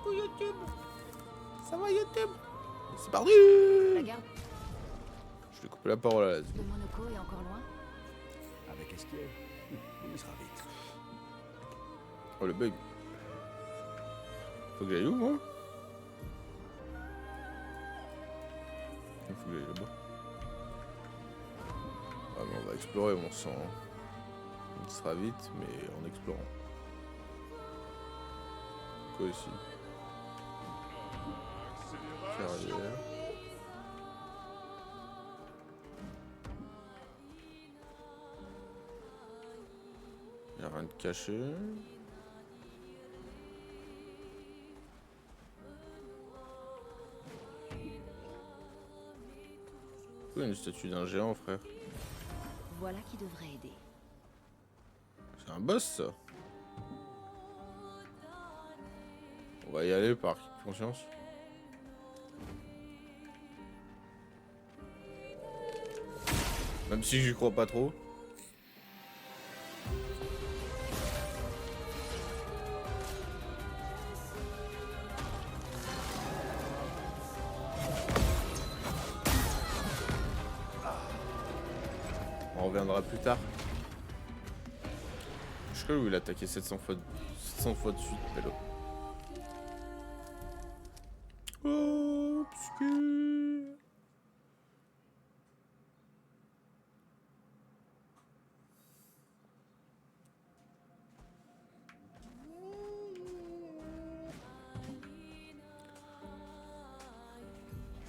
coucou YouTube. Ça va YouTube? C'est parti. La garde Je vais couper la parole à la de Monaco est encore loin. Avec Esquiel, il sera vite. Oh le bug. Faut que j'aille où moi? Il faut que j'aille là-bas. Ah mais on va explorer mon sang. Il sera vite mais en explorant. Quoi ici? Carrière. Y'a rien de caché. Pourquoi une statue d'un géant, frère? Voilà qui devrait aider. C'est un boss, ça. On va y aller par conscience. Même si j'y crois pas trop. On reviendra plus tard. Je sais où il a attaqué 700 fois de suite, Pélo. Obscur.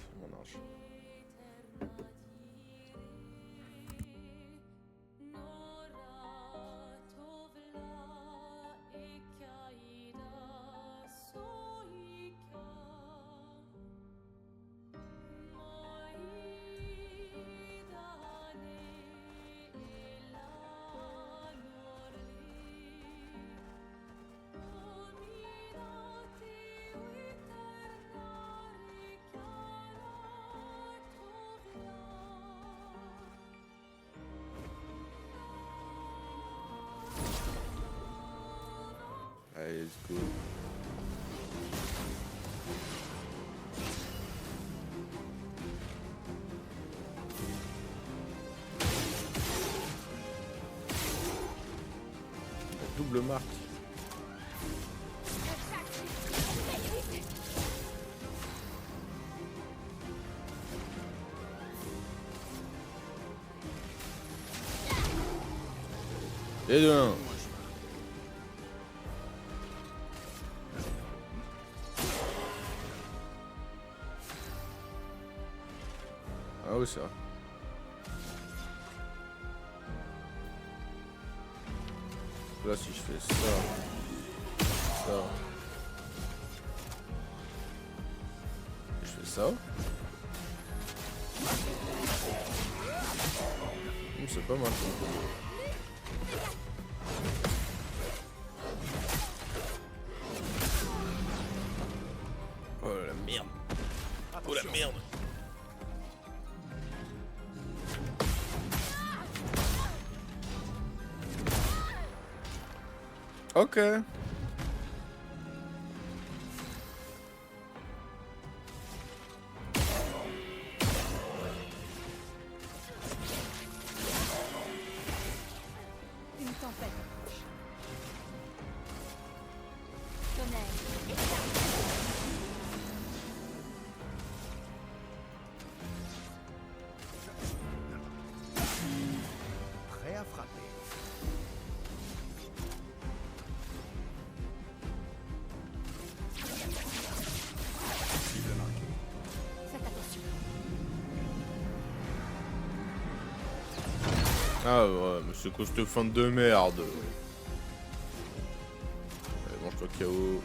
C'est mon arche. Allez, let's go. Double marque. Et de 1. Ah oui, c'est vrai. Là, si je fais ça, je fais ça. C'est pas mal. Oh la merde. Oh la merde. Ok. Une tempête approche. Tonnerre. Prêt à frapper. Faites attention. Ah ouais, mais c'est quoi cette fin de merde? Allez, mange-toi KO.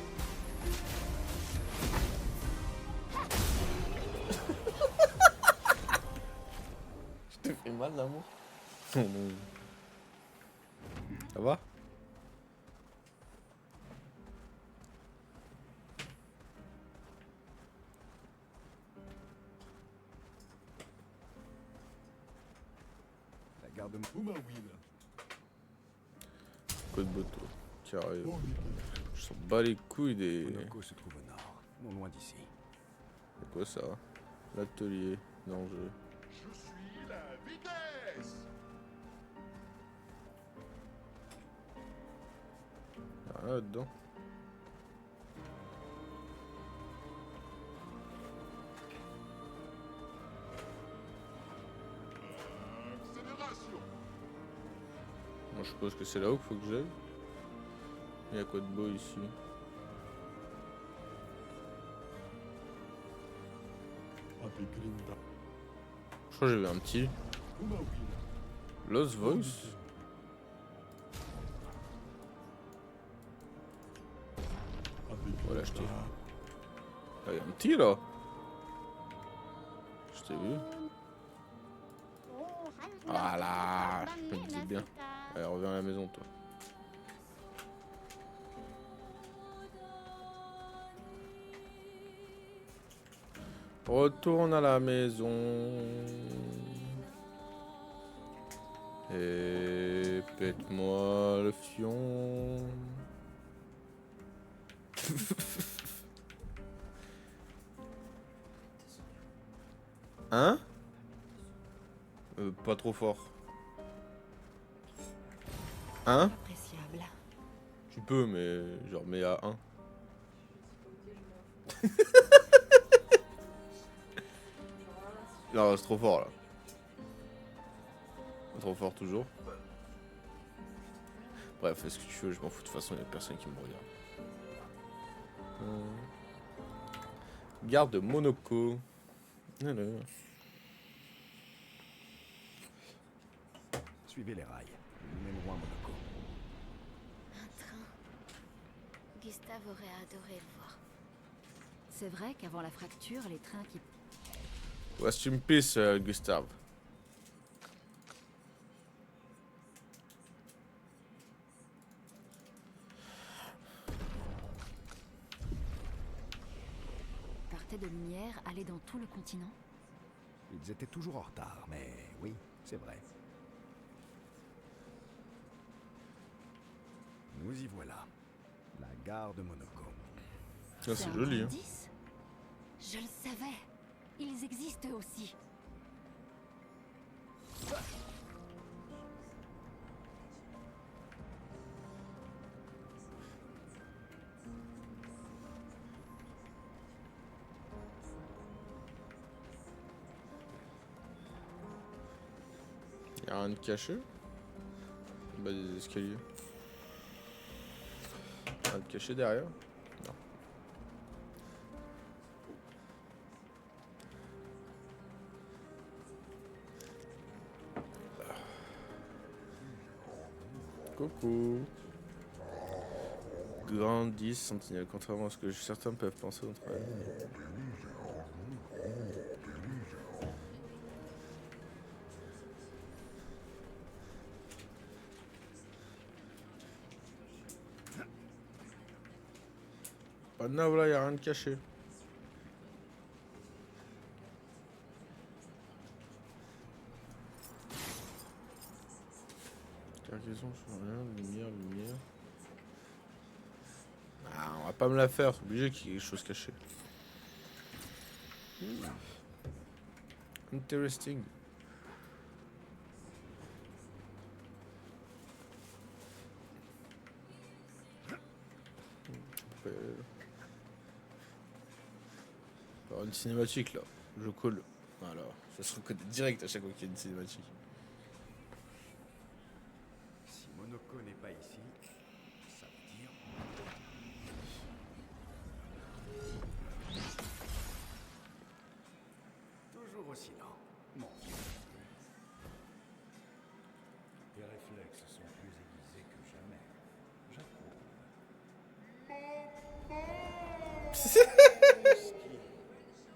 Je te fais mal l'amour. Ça va? La garde de Mouma Will. Code Boto. Carré. Je s'en bats les couilles des. Monaco se trouve au nord. non loin d'ici. C'est quoi ça? L'atelier d'enjeu. Je suis la vitesse. Y'a rien là-dedans. Accélération. Moi je suppose que c'est là où faut que j'aille. Il y a quoi de beau ici? Abigrinda. Je crois que j'ai vu un petit. Umawina. Lost Voice? Voilà, je t'ai vu. Ah, il y a un petit là. Je t'ai vu. Voilà, je me disais bien. Allez, reviens à la maison toi. Retourne à la maison. Et pète-moi le fion. Hein? Pas trop fort. Hein? Appréciable. Tu peux, mais genre mets à 1. Non, c'est trop fort là. Trop fort toujours. Bref, fais ce que tu veux, je m'en fous. De toute façon, il n'y a personne qui me regarde. Garde Monoko. Alors. Suivez les rails. Nous mènerons à Monaco. Un train. Gustave aurait adoré le voir. C'est vrai qu'avant la fracture, les trains qui... Rest in peace, Gustave. partaient de lumière allaient dans tout le continent. Ils étaient toujours en retard, mais oui, c'est vrai. Nous y voilà. La gare de Monaco. Ça, c'est un joli. Hein. indice. Je le savais. Ils existent aussi. Y'a rien de caché? Bah, des escaliers. Rien de caché derrière? Non. Coucou. Grand 10 sentinelles, contrairement à ce que certains peuvent penser au travail. Pas de neuf là, y'a rien de caché. Cargaison sur rien, lumière. Ah, on va pas me la faire, c'est obligé qu'il y ait quelque chose caché. Interesting. Alors, une cinématique là, je colle. Voilà, ça se reconnaît direct à chaque fois qu'il y a une cinématique. Si Monaco n'est pas ici, ça veut dire... Toujours aussi lent, mon vieux. Tes réflexes sont plus aiguisés que jamais. J'approuve.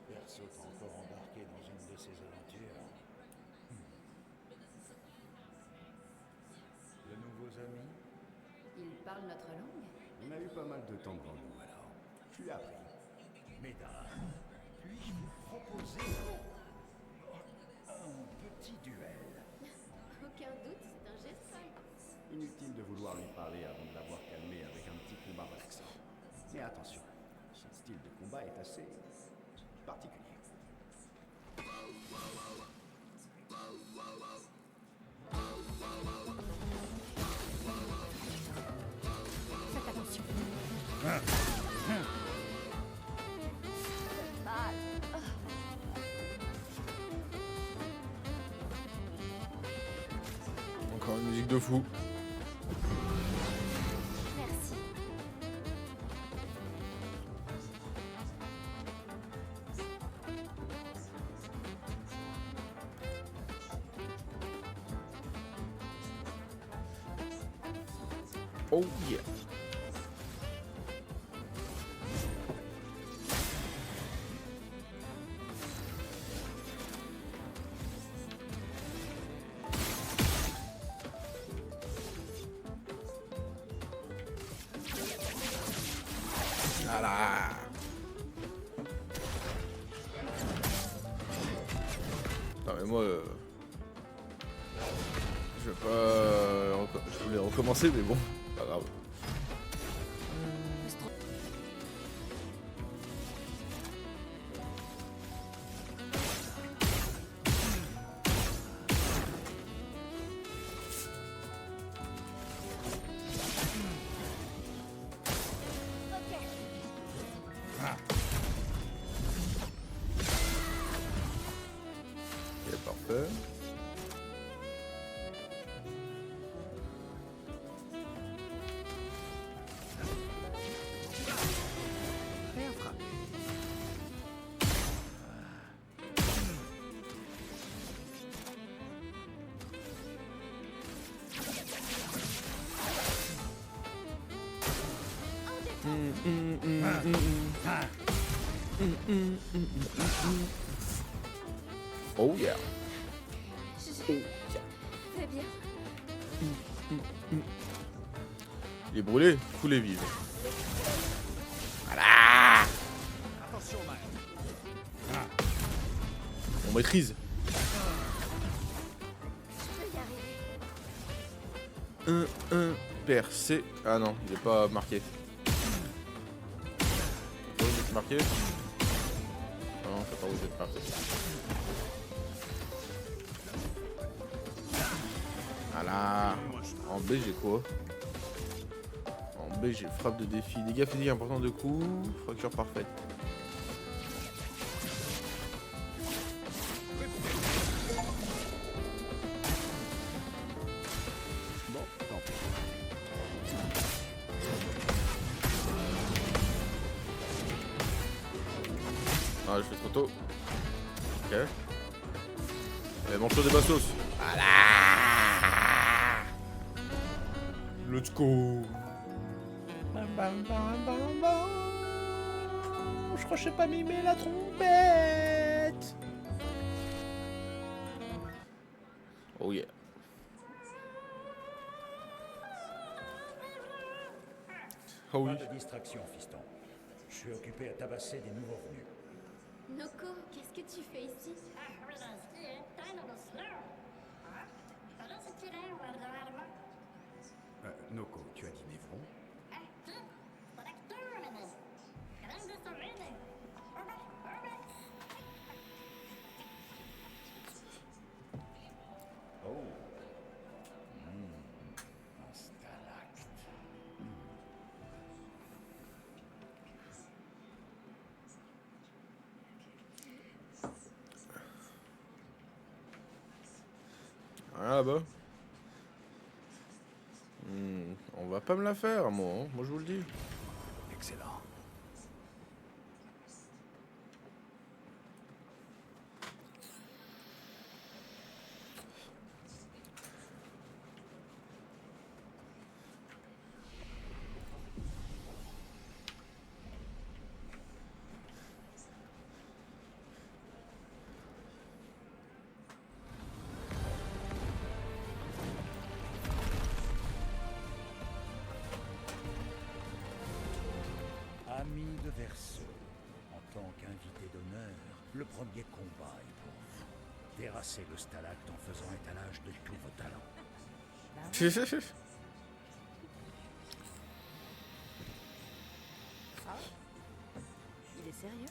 Perso t'a encore embarqué dans une de ces aventures. De nouveaux amis? Ils parlent notre langue. On a eu pas mal de temps devant nous, alors. Je lui ai appris. Mesdames, puis-je vous proposer un petit duel? Aucun doute, c'est un geste simple. Inutile de vouloir lui parler avant de l'avoir calmé avec un petit combat relaxant. Mais attention, son style de combat combat est assez particulier. Faites attention. Encore une musique de fou. Merci. Oh yeah. Voilà. Non mais moi, je vais pas, je voulais recommencer mais bon, pas grave. Ok, parfait. Rien frappe. Oh yeah. Je vais bien. Il est brûlé, coulez vive. Voilà. Attention, Miles. On maîtrise. Je peux y arriver. 1 percé. Ah non, il est pas marqué. Pas obligé d'être marqué. Non, c'est pas obligé d'être marqué. Voilà. En B, j'ai quoi? En B, j'ai frappe de défi. Dégâts physiques importants de coups. Fracture parfaite. Bon, tant pis. Ah, je fais trop tôt. Ok. Et mange des bastos. Voilà. Let's go. Bam, bam, bam, bam, bam. Je crois que je sais pas mimer la trompette. Oh yeah. Oh oui. Pas de distraction, fiston. Je suis occupé à tabasser des nouveaux venus. Noko, qu'est-ce que tu fais ici? Noko, tu as dit Névron? Oh. Un stalacte. Rien là-bas. On va pas me la faire, moi. Hein. Moi, je vous le dis. Excellent. Ami de Verseau, en tant qu'invité d'honneur, le premier combat est pour vous. Terrasser le stalacte en faisant étalage de tous vos talents. Il T'es sérieux?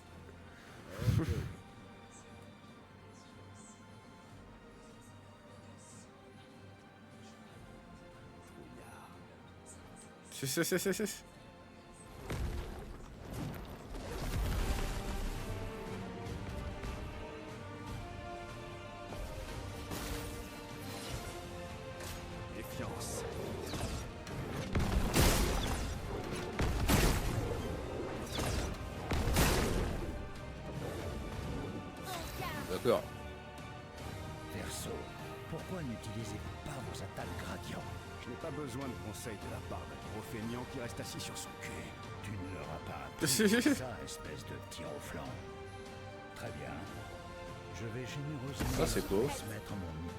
Si. Défiance. D'accord. Verseau, pourquoi n'utilisez-vous pas vos attaques gradients? Je n'ai pas besoin de conseils de la part d'un gros feignant qui reste assis sur son cul. Tu ne leur as pas appris ça, espèce de tir au flanc. Très bien. Je vais généreusement Ça, c'est beau. transmettre mon mot.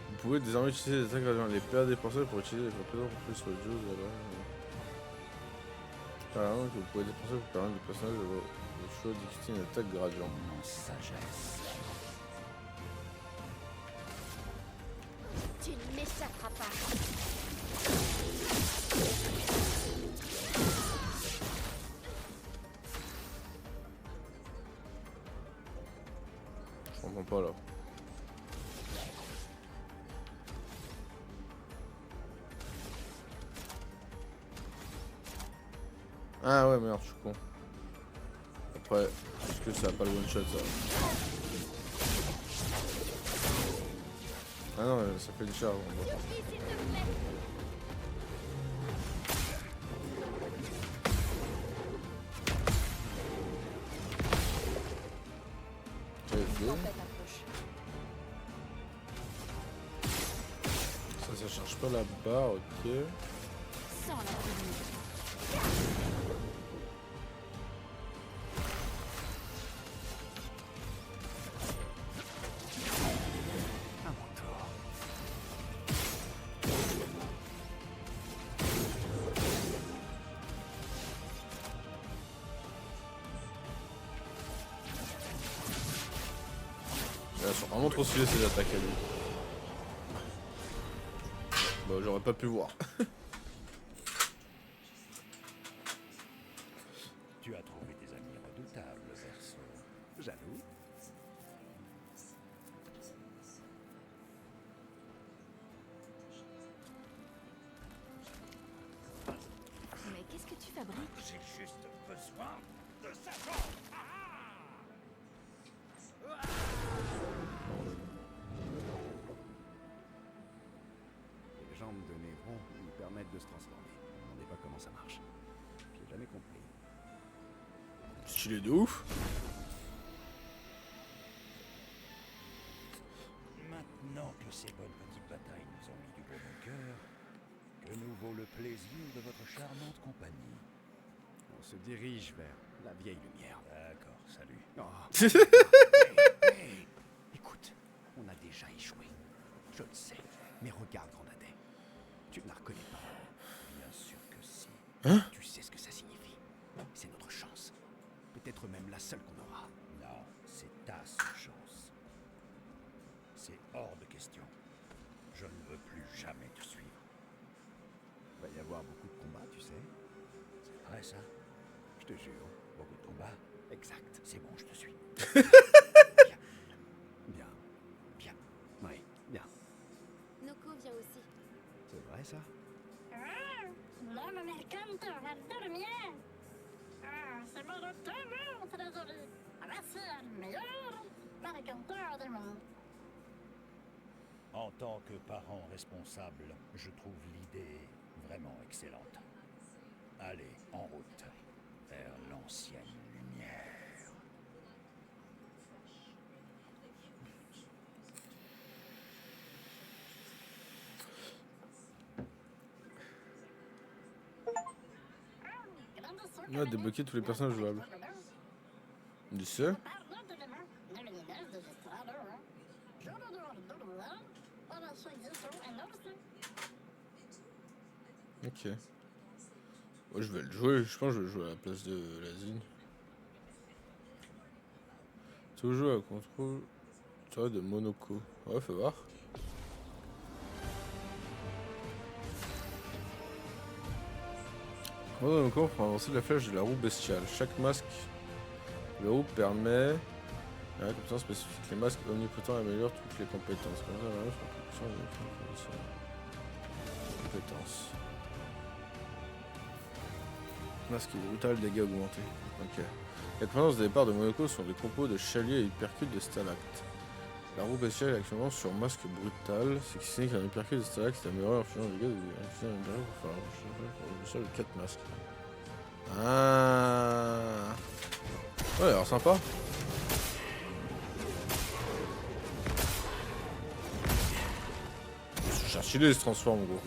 Vous pouvez désormais utiliser les attaques gradients. Les PA dépensés pour utiliser les compétences en plus sur le jeu. Voilà, que vous pouvez dépenser pour permettre de personnage de vos choix d'utiliser une attaque gradient. Mon sagesse. Tu ne m'échapperas pas. Je comprends pas là. Ah ouais merde, je suis con. Après, est-ce que ça a pas le one shot ça? Ah non, ça fait une charge. On voit. Yuki, s'il te plaît. Ok. Tempête approche. Ça charge pas la barre, ok. Sans la prévenir. À mon tour. Elles sont vraiment trop stylées ces attaques à lui. Bah j'aurais pas pu voir. Tu as trouvé des amis redoutables, Verseau. Jaloux. Mais qu'est-ce que tu fabriques? J'ai juste besoin de sa Les jambes de Néron lui permettent de se transformer. Je ne me demandez pas comment ça marche. J'ai jamais compris. Stylé de ouf. Maintenant que ces bonnes petites batailles nous ont mis du baume au cœur, que nous vaut le plaisir de votre charmante compagnie. On se dirige vers la vieille lumière. D'accord, salut. Oh. Hey, écoute, on a déjà échoué. Je le sais, mais regarde, Grenadais. Tu ne la reconnais pas. Bien sûr que si. Tu sais ce que ça signifie. C'est notre chance. Peut-être même la seule qu'on aura. Non, c'est ta seule chance. C'est hors de question. Je ne veux plus jamais te suivre. Il va y avoir beaucoup de combats, tu sais. C'est vrai ça? Je te jure. Beaucoup de combats? Exact. C'est bon, je te suis. Bien. Bien. Oui, bien. Noko vient aussi. C'est vrai ça? L'homme mercante va dormir. C'est mon retour, très joli. Voici le meilleur mercanteur du monde. En tant que parent responsable, je trouve l'idée vraiment excellente. Allez, en route, vers l'ancienne lumière. On a débloqué tous les personnages jouables. Tu sais? Ok. Ouais, je vais le jouer, je pense que je vais le jouer à la place de Lazine. Tu veux jouer à contrôle de Monoko. Ouais, faut voir. Monoko pour avancer la flèche de la roue bestiale. Chaque masque de roue permet une compétence spécifique. Les masques omnipotents améliorent toutes les compétences. Comme ça, la compétences. Masque brutal, dégâts augmentés. Ok. Les compétences de départ de Monoko sont des compos de chalier et hypercute de stalacte. La roue bestiale est actuellement sur masque brutal, ce qui signifie qu'un hypercute de stalacte est amélioré en faisant des dégâts pour faire le 4 masques. Ah. Ouais, alors sympa. C'est stylé, il se transforme gros.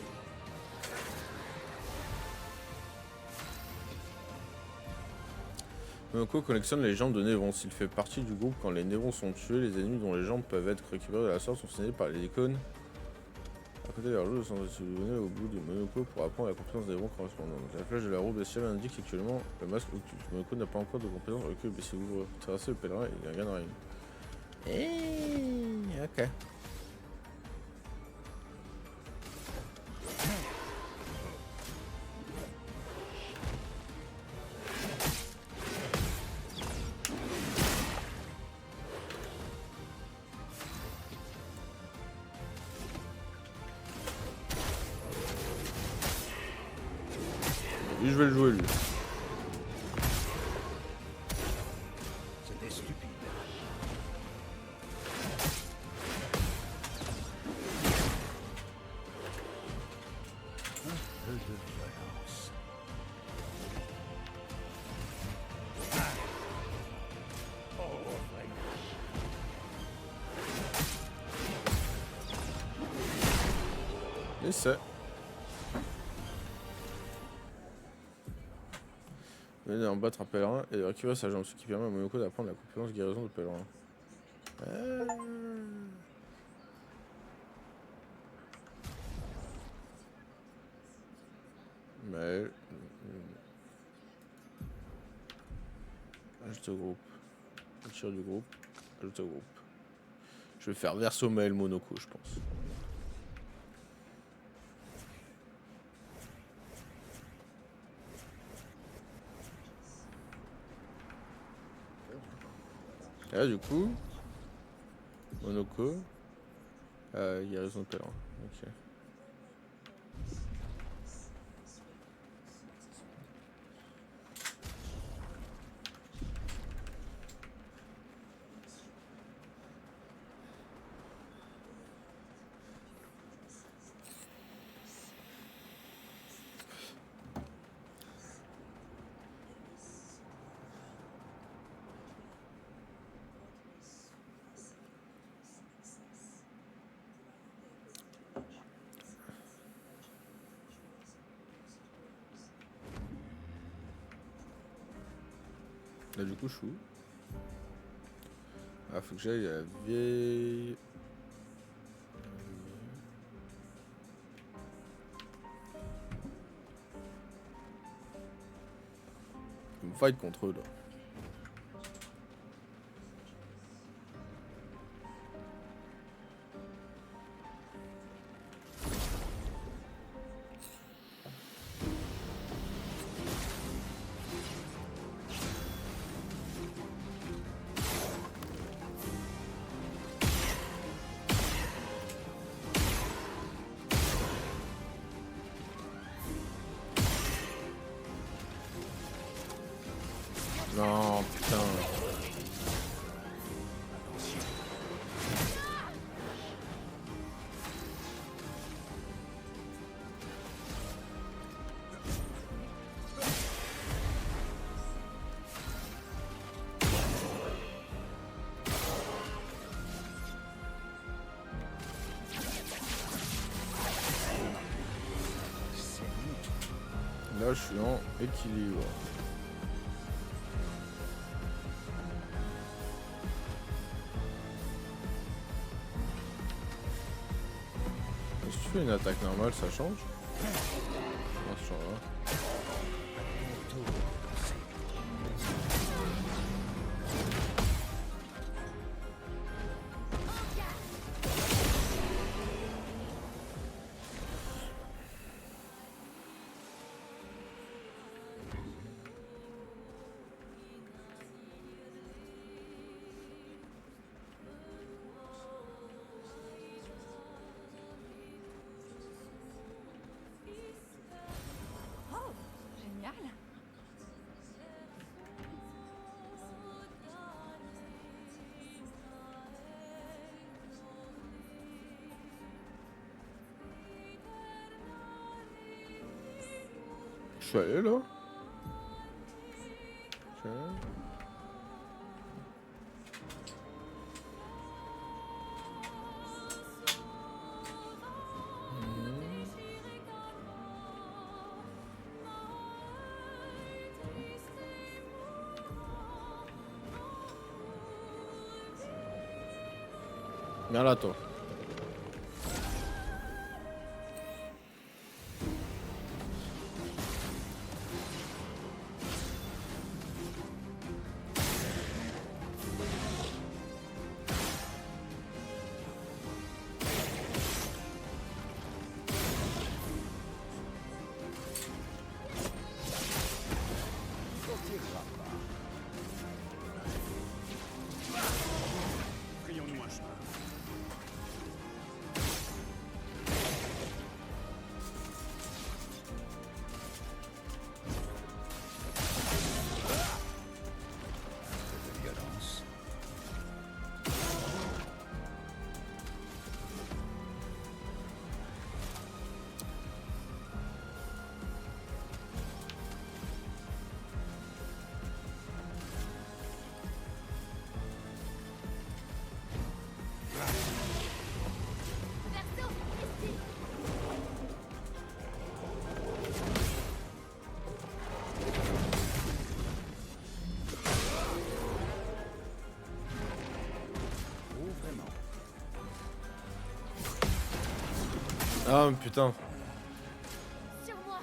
Monoko collectionne les jambes de Néron. S'il fait partie du groupe quand les Nérons sont tués, les ennemis dont les jambes peuvent être récupérées de la sorte sont signalés par les icônes. À côté de leur jeu, sont distribués au bout du Monoko pour apprendre la compétence des Nérons correspondante. La flèche de la roue bestiale indique qu'actuellement le masque occulte. Monoko n'a pas encore de compétence recul, mais si vous traversez le pèlerin, il gagnera une. Ok. Lui, je vais le jouer lui. C'était stupide. Un peu de violence. Oh, ouais. Et c'est. Venez en battre un pèlerin et récupérer sa jambe, ce qui permet à Monoko d'apprendre la compétence guérison de pèlerin. Mais... Ajoute au groupe. Retire du groupe. Ajoute au groupe. Je vais faire verso mail Monoko, je pense. Et là, du coup, Monoko, il y a raison de pèlerin. Ok. Là du coup je suis où? Ah faut que j'aille à la vieille... Une fight contre eux là. Non, putain. Là, je suis en équilibre. Si tu fais une attaque normale, ça change? Non, ça change rien. génial. Je suis allé là. Ok. Viens là, toi. Frayons-nous un chemin. De violence. Perso, ici. Oh, vraiment. Ah putain. Sur moi.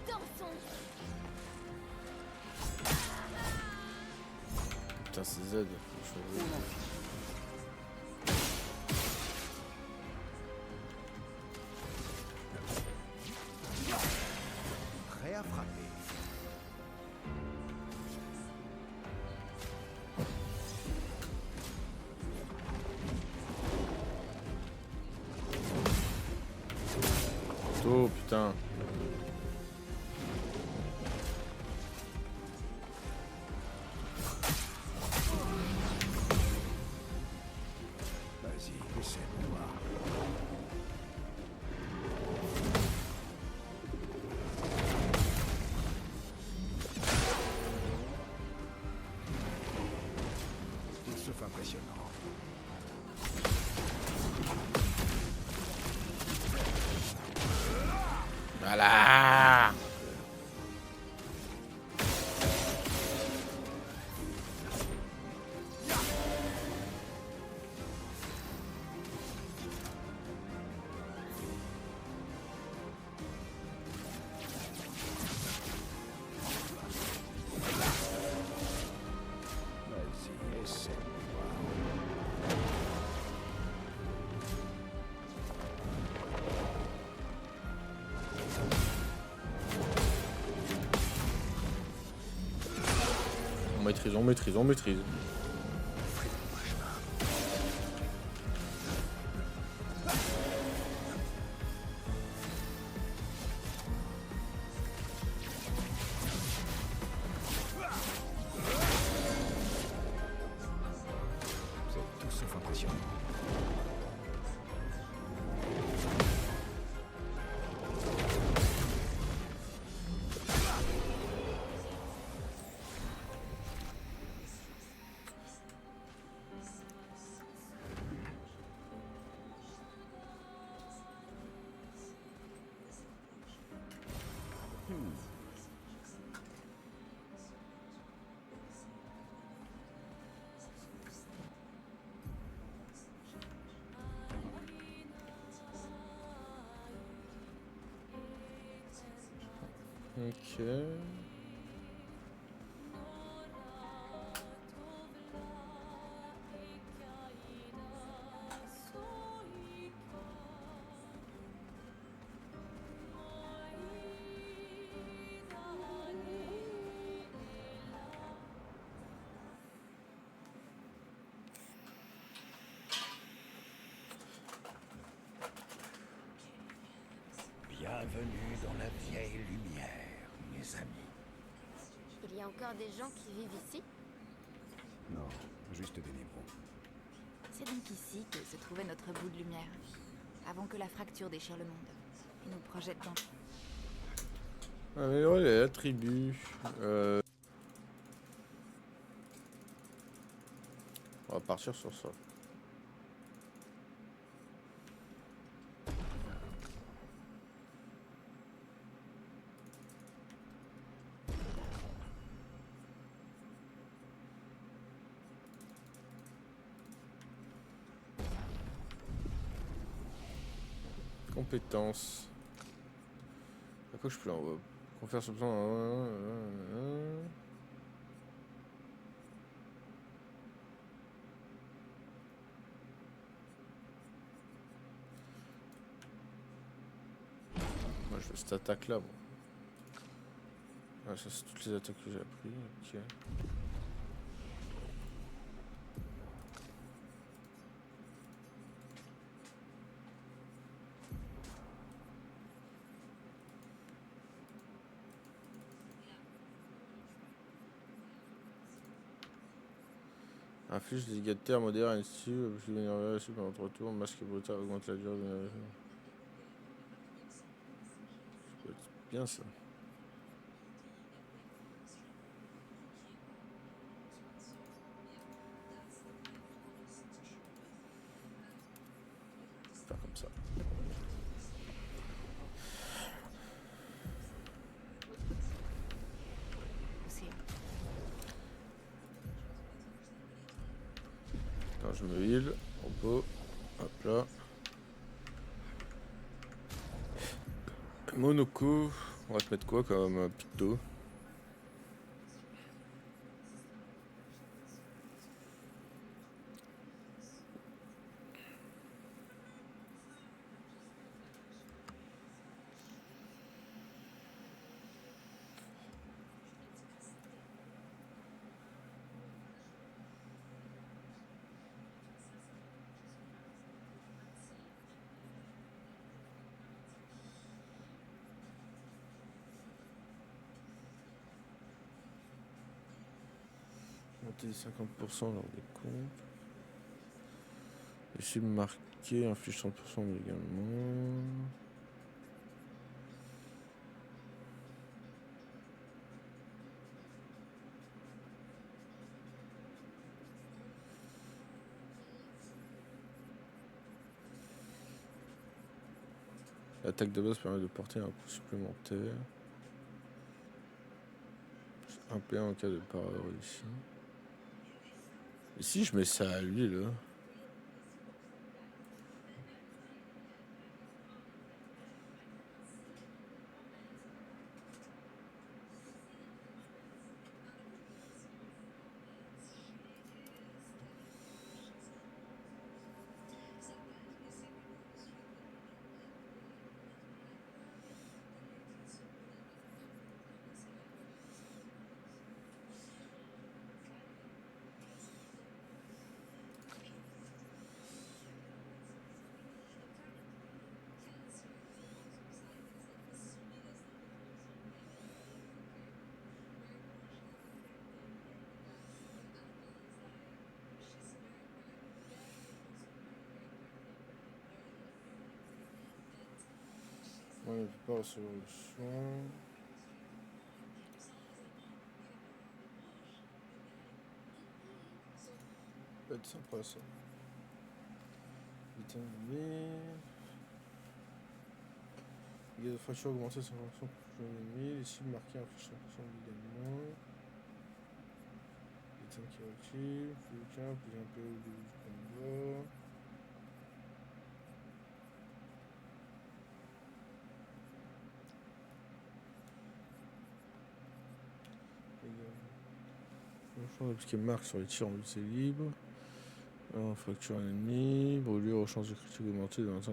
Dansons. Putain, c'est Z. Je- Prêt à frapper. Oh putain. Vas-y, essaie de voir. Sauf impressionnant. Voilà. Vas-y, essaie de voir. On maîtrise, on maîtrise, on maîtrise. Vous êtes tous sauf impressionnants. Ok. Bienvenue dans la vieille lumière, mes amis. Il y a encore des gens qui vivent ici? Non, juste des névrons. C'est donc ici que se trouvait notre bout de lumière, avant que la fracture déchire le monde et nous projette dans... Améliorer les attributs. On va partir sur ça. Compétences. À quoi je peux en confère sur le plan. Moi je veux cette attaque là. Bon. Ah, ça c'est toutes les attaques que j'ai appris. Ok. Inflige des dégâts de terre modérés ainsi, plus énervé dessus pendant 3 tours, masque brutal augmente la durée de... Ça peut être bien ça. Faire comme ça. Aussi. Attends, je me heal, repos, hop là. Monoko, on va te mettre quoi comme picto? Monter de 50% lors des comptes. Les cibles marquées infligent 30% également. L'attaque de base permet de porter un coup supplémentaire. Un PA en cas de parade ici. Et si je mets ça à lui là? Ouais, il ne peut pas recevoir le soin. Ça peut être sympa ça. Vitamine B. Dégâts de fracture augmentés 50% pour l'ennemi. Les cibles marquées infligent 100% de dégâts de moins. Vitamine qui active. Plus aucun, plus un peu au début du combat. Appliquer marque sur les tirs en vue libre. Alors, fracture un ennemi. Brûlure aux chances de critique augmentée de 25%.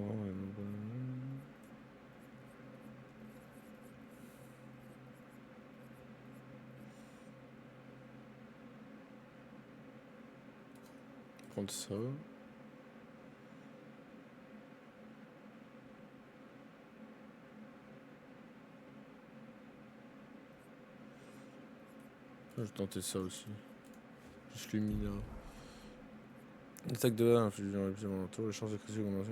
Prendre ça. Je vais tenter ça aussi. Juste lui mis là. L'attaque de là, inflige dans l'épisode alentour, les chances de critique augmentent.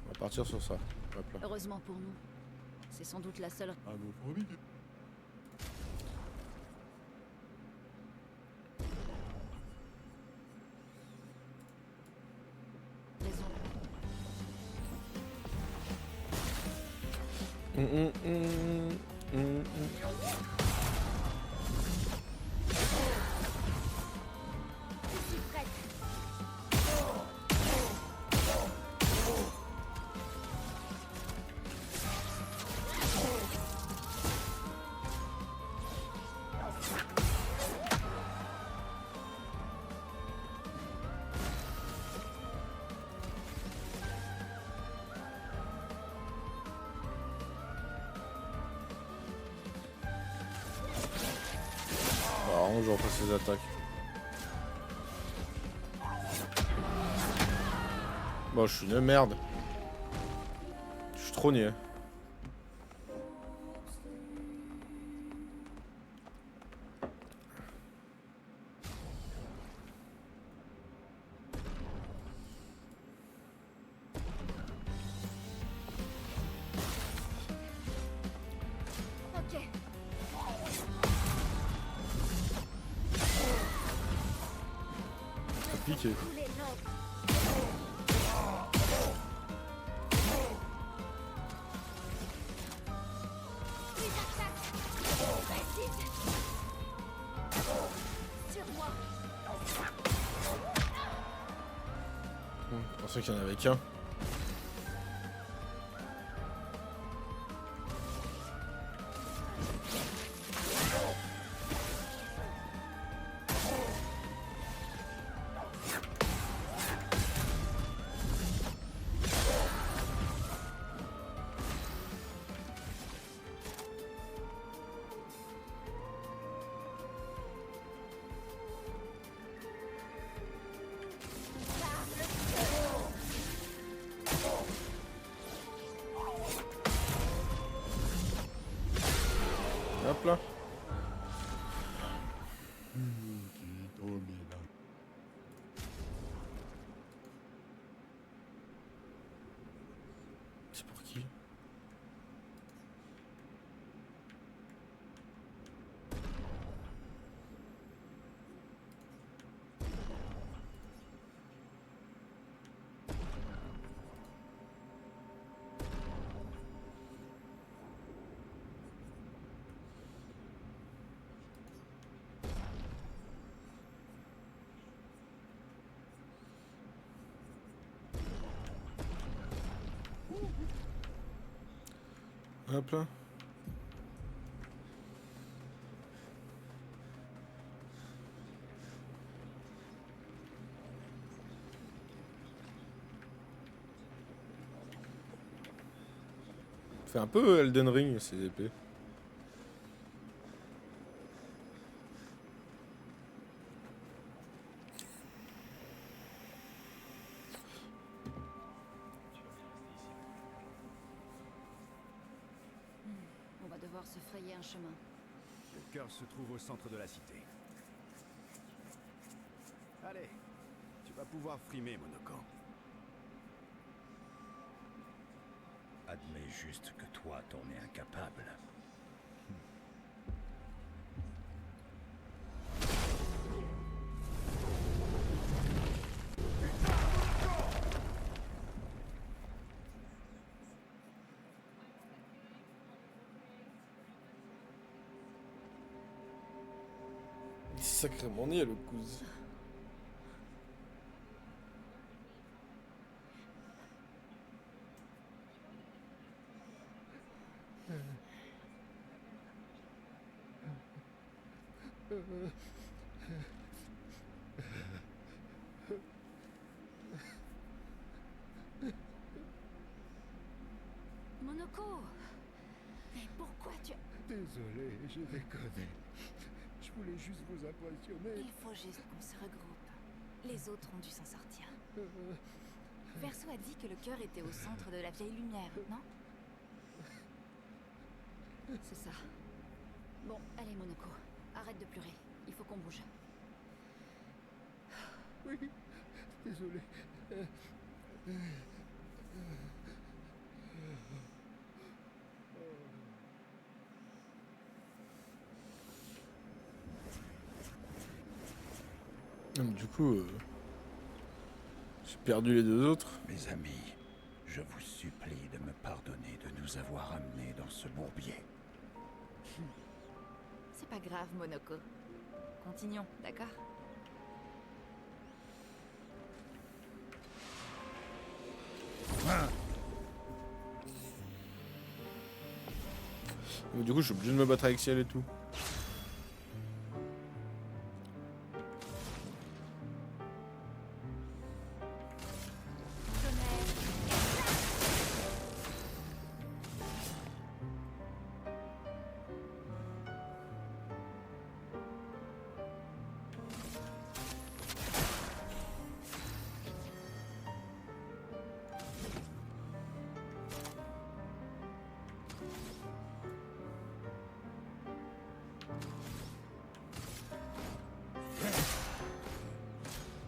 On va partir sur ça. Hop là. Heureusement pour nous. C'est sans doute la seule À nos promis. raison. Je suis prête. Alors, je reprends ses attaques. Bon, je suis une merde. Je suis trop niais. Ok. Piqué. Coulez l'eau. Plus d'attaque. Résiste. Sur moi. Je pensais qu'il y en avait qu'un. Hop là. C'est pour qui? Hop là. Fait un peu Elden Ring ces épées. On va devoir se frayer un chemin. Le cœur se trouve au centre de la cité. Allez, tu vas pouvoir frimer, Monoko. Admets juste que toi, t'en es incapable. sacrément né, le cousin. Monoko! Mais pourquoi tu... Désolé, j'ai déconné. Je voulais juste vous impressionner. Il faut juste qu'on se regroupe. Les autres ont dû s'en sortir. Verso a dit que le cœur était au centre de la vieille lumière, non? C'est ça. Bon, allez Monoko, arrête de pleurer. Il faut qu'on bouge. Oui, désolé. Du coup, j'ai perdu les deux autres. Mes amis, je vous supplie de me pardonner de nous avoir amenés dans ce bourbier. C'est pas grave, Monoko. Continuons, d'accord? Du coup, je suis obligé de me battre avec Ciel et tout.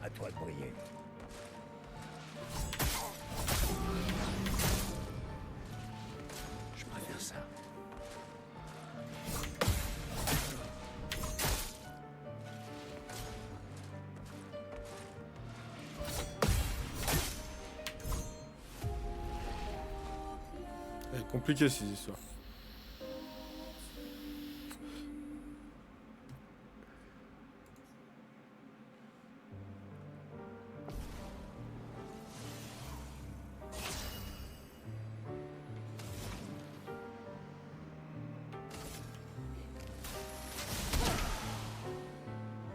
À toi de briller. Je préfère ça. C'est compliqué ces histoires.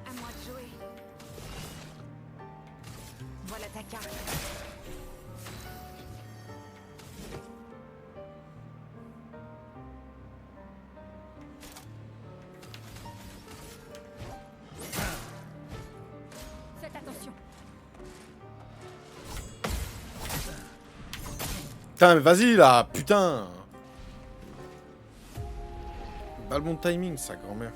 À moi de jouer. Voilà ta carte. Faites attention. Putain, mais vas-y là, putain. Pas le bon timing, sa grand-mère.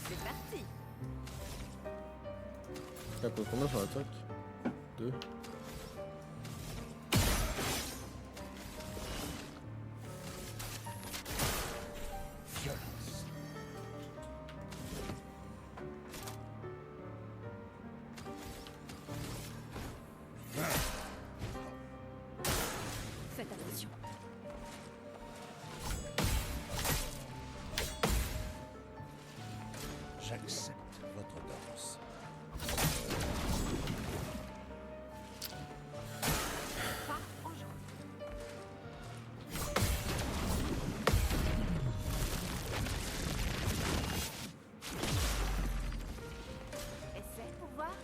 C'est parti. T'as quoi, combien sur l'attaque 2. Violence. Faites attention. J'accepte votre danse. Pas aujourd'hui. Essaie pour voir.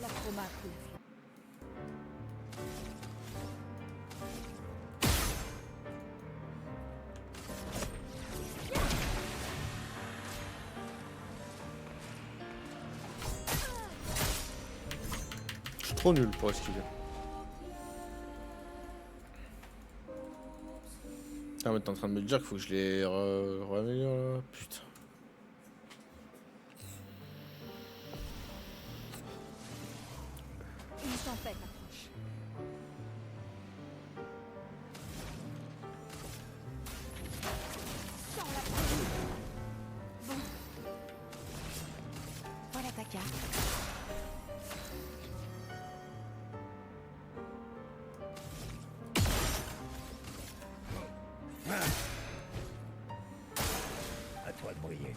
La chroma a pris la fuite. Je suis trop nul pour esquiver. Ah mais t'es en train de me dire qu'il faut que je les raméliore là. Putain. tempête approche. Sors la poudre. Bon. Voilà ta carte. À toi de briller.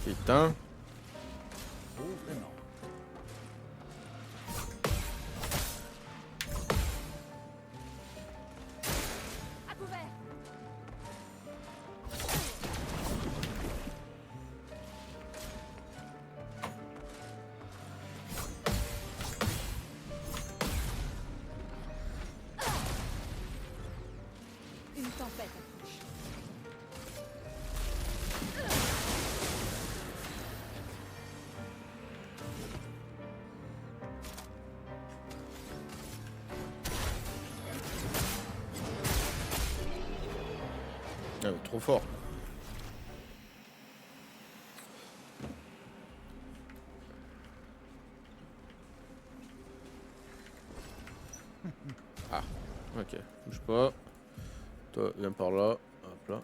Putain. Oh, vraiment. À couvert. Une tempête approche. Ah, mais trop fort. Ah, ok, bouge pas. Toi, viens par là. Hop là.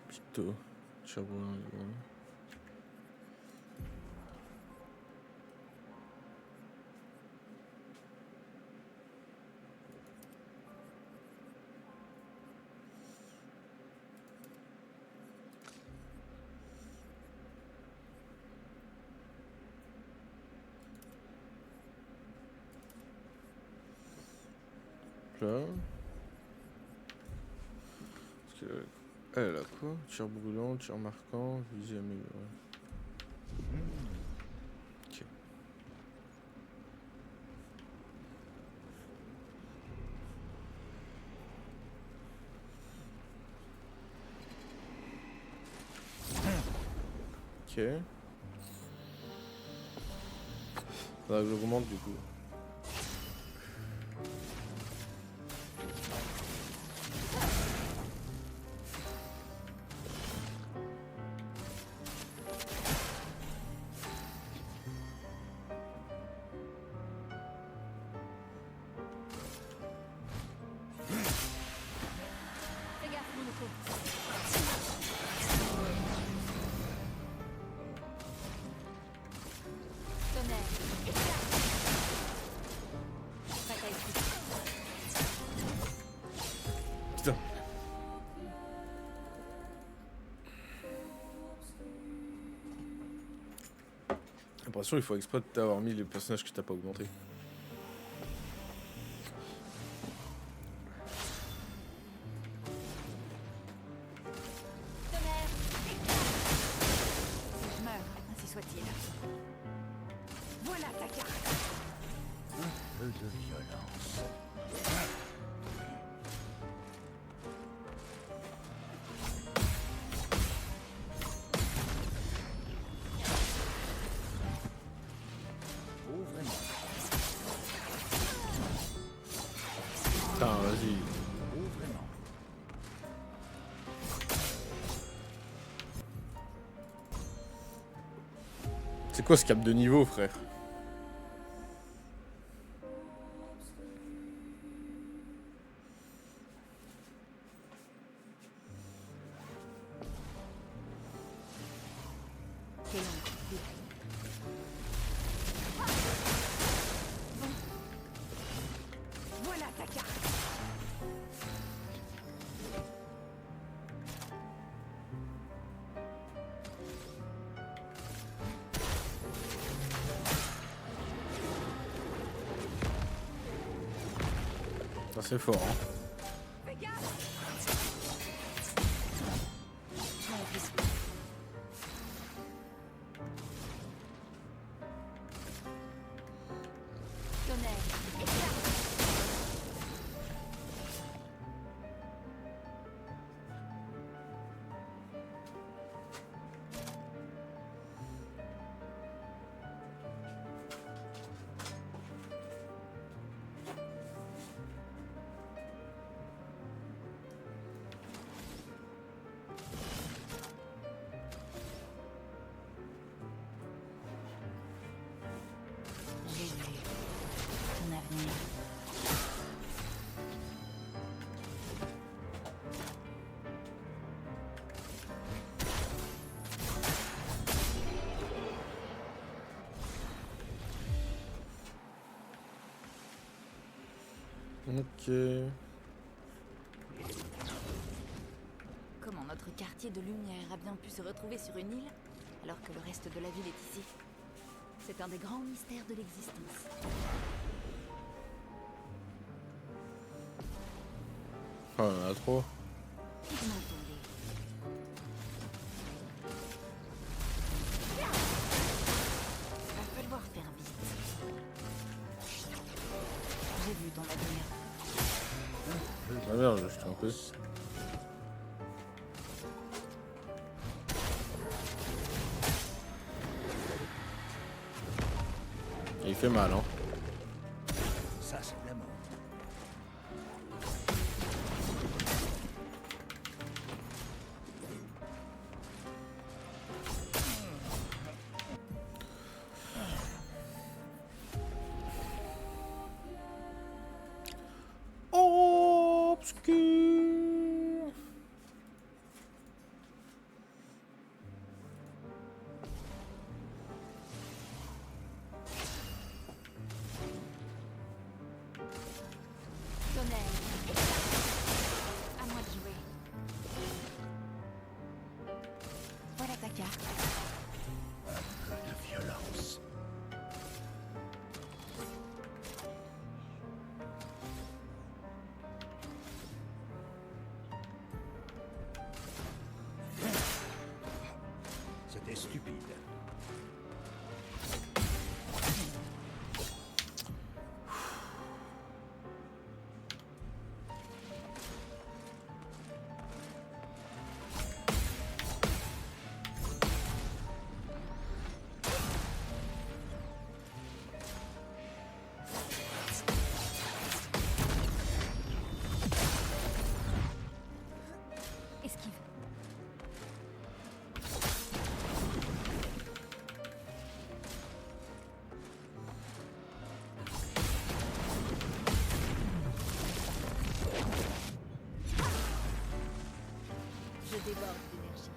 Plutôt. Charbon. Là. Parce que elle a quoi? Tir brûlant, tir marquant, visée améliorée. Ok. Ok. Faudra que j'augmente du coup. Fais gaffe, Monoko. Tonnerre. Prête à écouter. Putain. J'ai l'impression qu'il faut exprès de t'avoir mis les personnages que t'as pas augmenté. Tonnerre. Je meurs, ainsi soit-il. Voilà ta carte. Peu de violence. Oh, vraiment. Putain, vas-y. Oh, vraiment. C'est quoi ce cap de niveau, frère? Quel ombre, vite. Bon. Voilà ta carte. Ça c'est fort, hein. Fais gaffe. Non, plus. Tonnerre. Éclate. Ok. Comment notre quartier de lumière a bien pu se retrouver sur une île alors que le reste de la ville est ici? C'est un des grands mystères de l'existence. Oh, il y en a trop. Pigmentons-les. Va falloir faire vite. J'ai vu ton avenir. Ah merde, je suis un peu. Il fait mal, hein. Ça, c'est de la mort. Obscur. Tonnerre. À moi de jouer. Voilà ta carte. Un peu de violence. C'était stupide. Esquive. Je déborde d'énergie.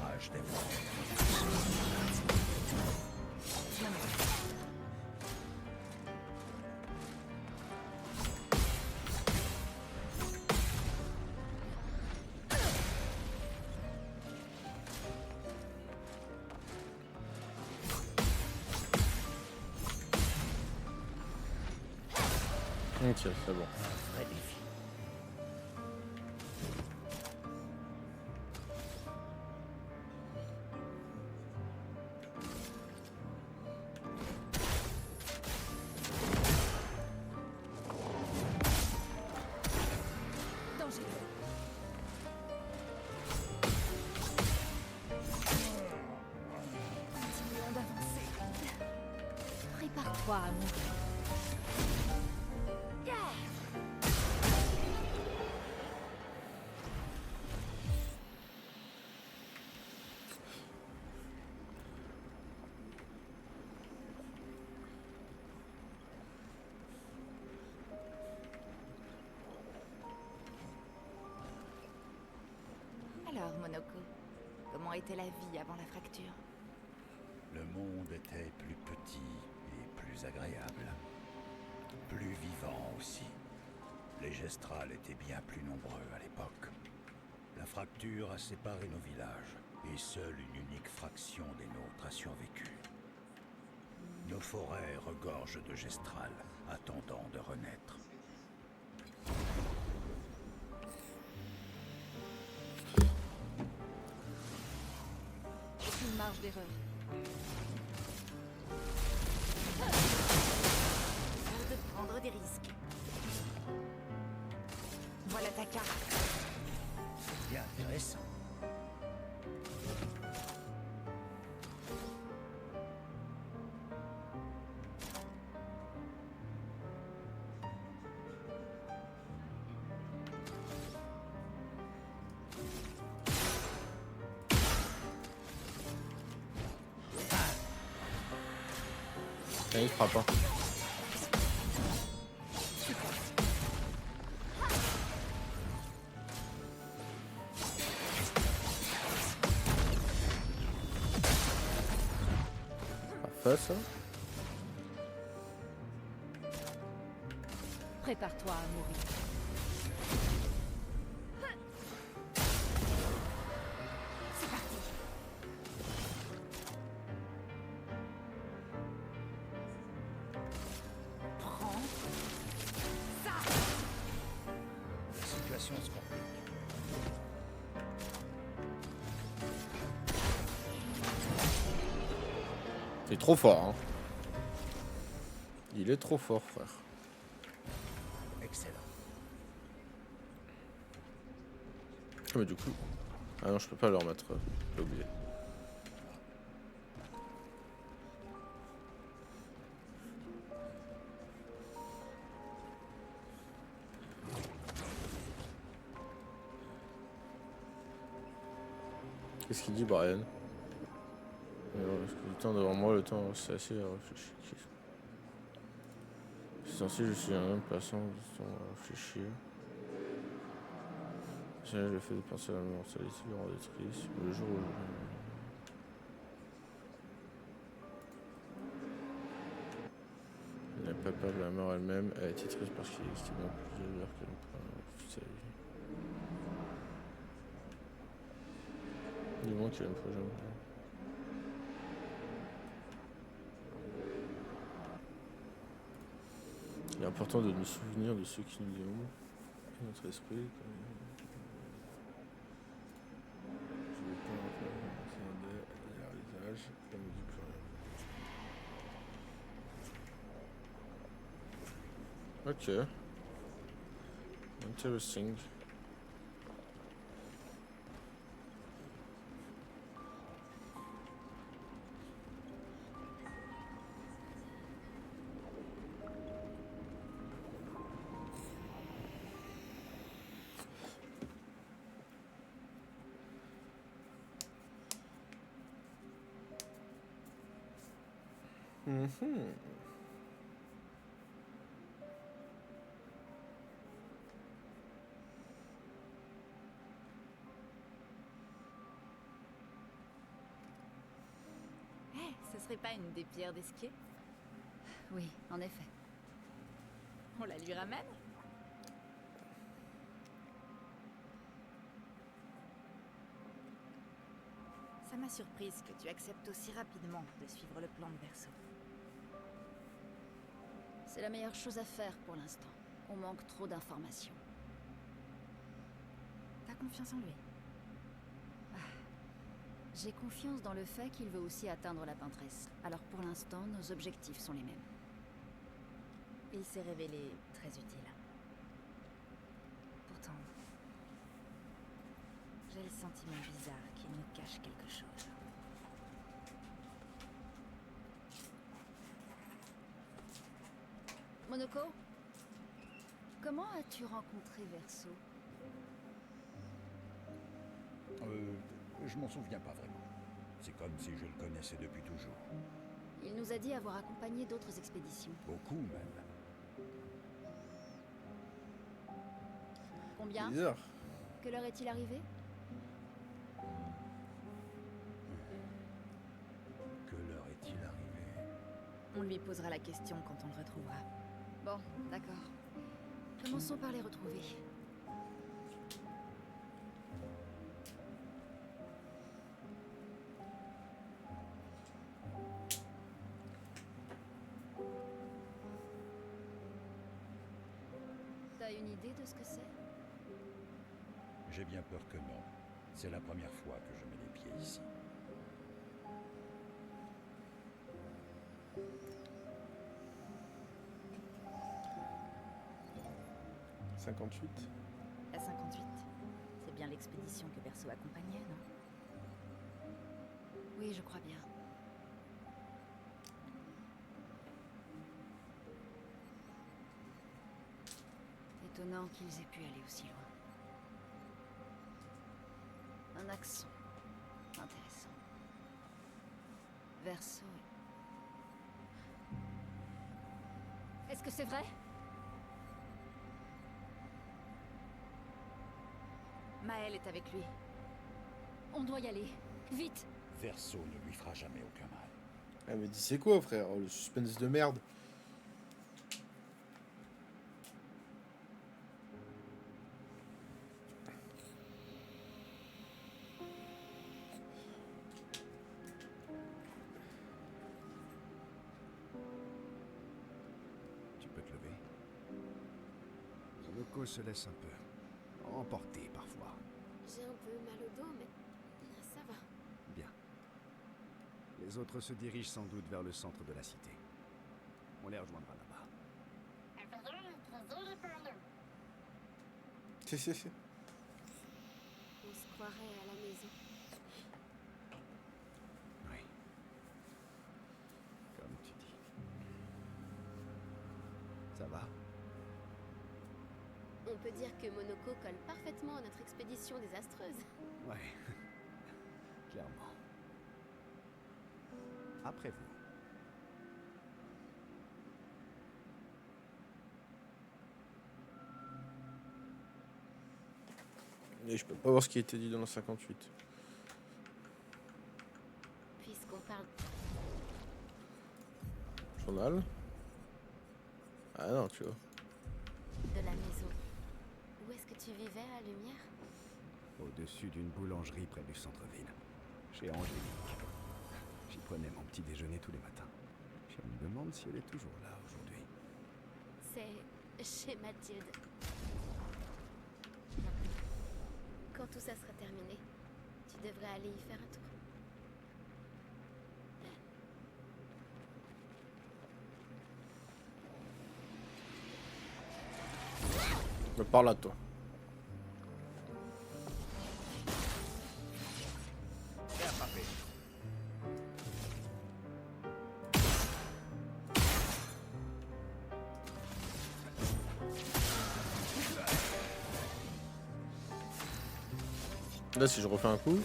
Rage des vents. Viens me voir. Ok, c'est bon. Un vrai défi. Danger. Continuons d'avancer. Prépare-toi à mourir. Alors, Monoko, comment était la vie avant la fracture? Le monde était plus petit et plus agréable. Plus vivant aussi. Les Gestrals étaient bien plus nombreux à l'époque. La fracture a séparé nos villages, et seule une unique fraction des nôtres a survécu. Nos forêts regorgent de Gestrals, attendant de renaître. Aucune marge d'erreur. Faut de prendre des risques. Voilà ta carte. Bien intéressant. Il frappe, hein. pas ça? Prépare-toi à mourir. C'est parti. Prends ça. La situation se complique. Il est trop fort, hein. Il est trop fort, frère. Excellent. Ah, mais du coup... Ah non, je peux pas le remettre. J'ai oublié. Qu'est-ce qu'il dit, Brian? Alors, est-ce que le temps devant moi, le temps, c'est assez à réfléchir. C'est ainsi, je suis un homme passant du temps à réfléchir. C'est le fait de penser à la mortalité le rend triste. Le jour où elle n'a pas peur de la mort elle-même, elle a été triste parce qu'il existait bien plus de douleur qu'elle ne peut toute sa vie. Du moins qu'il aime pas jamais. Il est important de nous souvenir de ceux qui nous aiment. Et notre esprit. Je vais pas en faire un visage. Ça me dit plus rien. Ok. Interesting. Ce serait pas une des pierres d'Esquier? Oui, en effet. On la lui ramène? Ça m'a surprise que tu acceptes aussi rapidement de suivre le plan de Verso. C'est la meilleure chose à faire pour l'instant. On manque trop d'informations. T'as confiance en lui? J'ai confiance dans le fait qu'il veut aussi atteindre la peintresse. Alors pour l'instant, nos objectifs sont les mêmes. Il s'est révélé très utile. Pourtant, j'ai le sentiment bizarre qu'il nous cache quelque chose. Monoko, comment as-tu rencontré Verso? Je m'en souviens pas vraiment. C'est comme si je le connaissais depuis toujours. Il nous a dit avoir accompagné d'autres expéditions. Beaucoup même. Combien? Bizarre. Quelle heure est-il arrivé? Que l'heure est-il arrivé? On lui posera la question quand on le retrouvera. Bon, d'accord. Commençons par les retrouver. T'as une idée de ce que c'est? J'ai bien peur que non. C'est la première fois que je mets les pieds ici. « 58. La 58, c'est bien l'expédition que Verso accompagnait, non? Oui, je crois bien. Étonnant qu'ils aient pu aller aussi loin. Un accent intéressant. Verso. Est-ce que c'est vrai? Maël est avec lui. On doit y aller. Vite! Verso ne lui fera jamais aucun mal. Ah mais dis c'est quoi frère, le suspense de merde. Tu peux te lever. Monoko se laisse un peu emporter parfois. J'ai un peu mal au dos, mais ça va. Bien. Les autres se dirigent sans doute vers le centre de la cité. On les rejoindra là-bas. Désolé pour nous. On se croirait à la maison. Oui. Comme tu dis. Ça va? On peut dire que Monoko colle parfaitement à notre expédition désastreuse. Ouais. Clairement. Après vous. Et je peux pas voir ce qui a été dit dans le 58. Puisqu'on parle Journal. Ah non, tu vois. de la maison, où est-ce que tu vivais à Lumière? Au-dessus d'une boulangerie près du centre-ville. Chez Angélique. J'y prenais mon petit déjeuner tous les matins. Je me demande si elle est toujours là aujourd'hui. C'est chez Mathilde. Quand tout ça sera terminé, tu devrais aller y faire un tour. Me parle à toi. Là, si je refais un coup.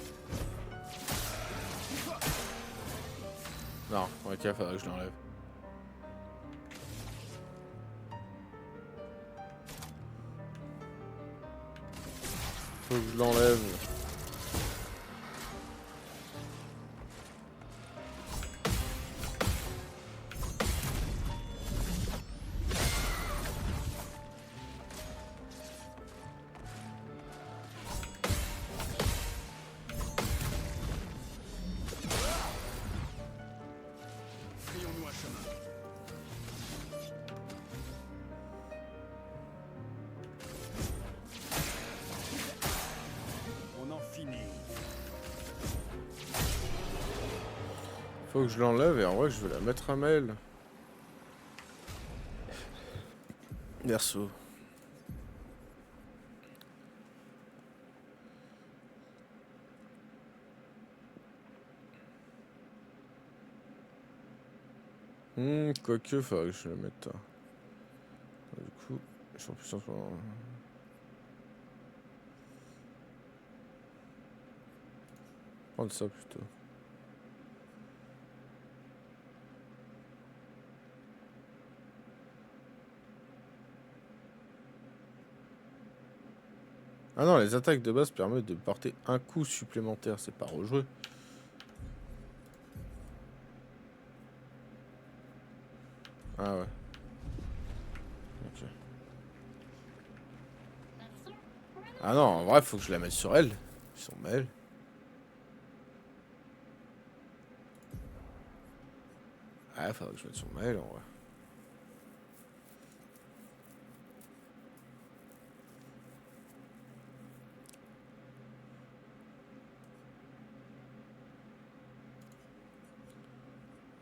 Non, ok, faudrait que je l'enlève. Faut que je l'enlève. Frayons-nous un chemin. On en finit. Faut que je l'enlève et en vrai, je vais la mettre à Mel. Verso. Quoique, faudrait que je le mette. Du coup, je suis en puissance. Prendre ça plutôt. Ah non, les attaques de base permettent de porter un coup supplémentaire, c'est pas rejoué. Ah ouais. Ok. Ah non, en vrai, faut que je la mette sur elle. Sur Mel. Ah, faudrait que je mette sur Mel en vrai.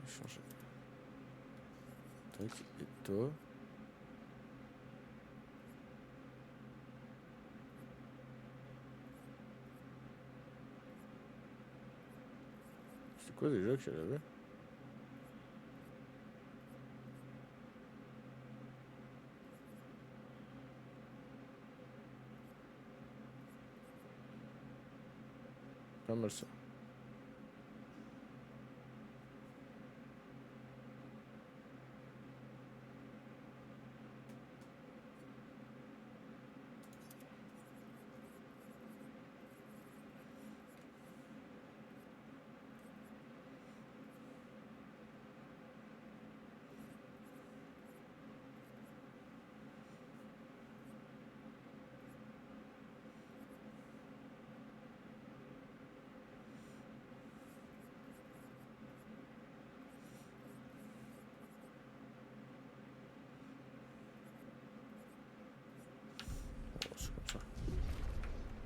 Changer. Tac, et toi. C'est quoi déjà qu'elle avait? Pas mal ça.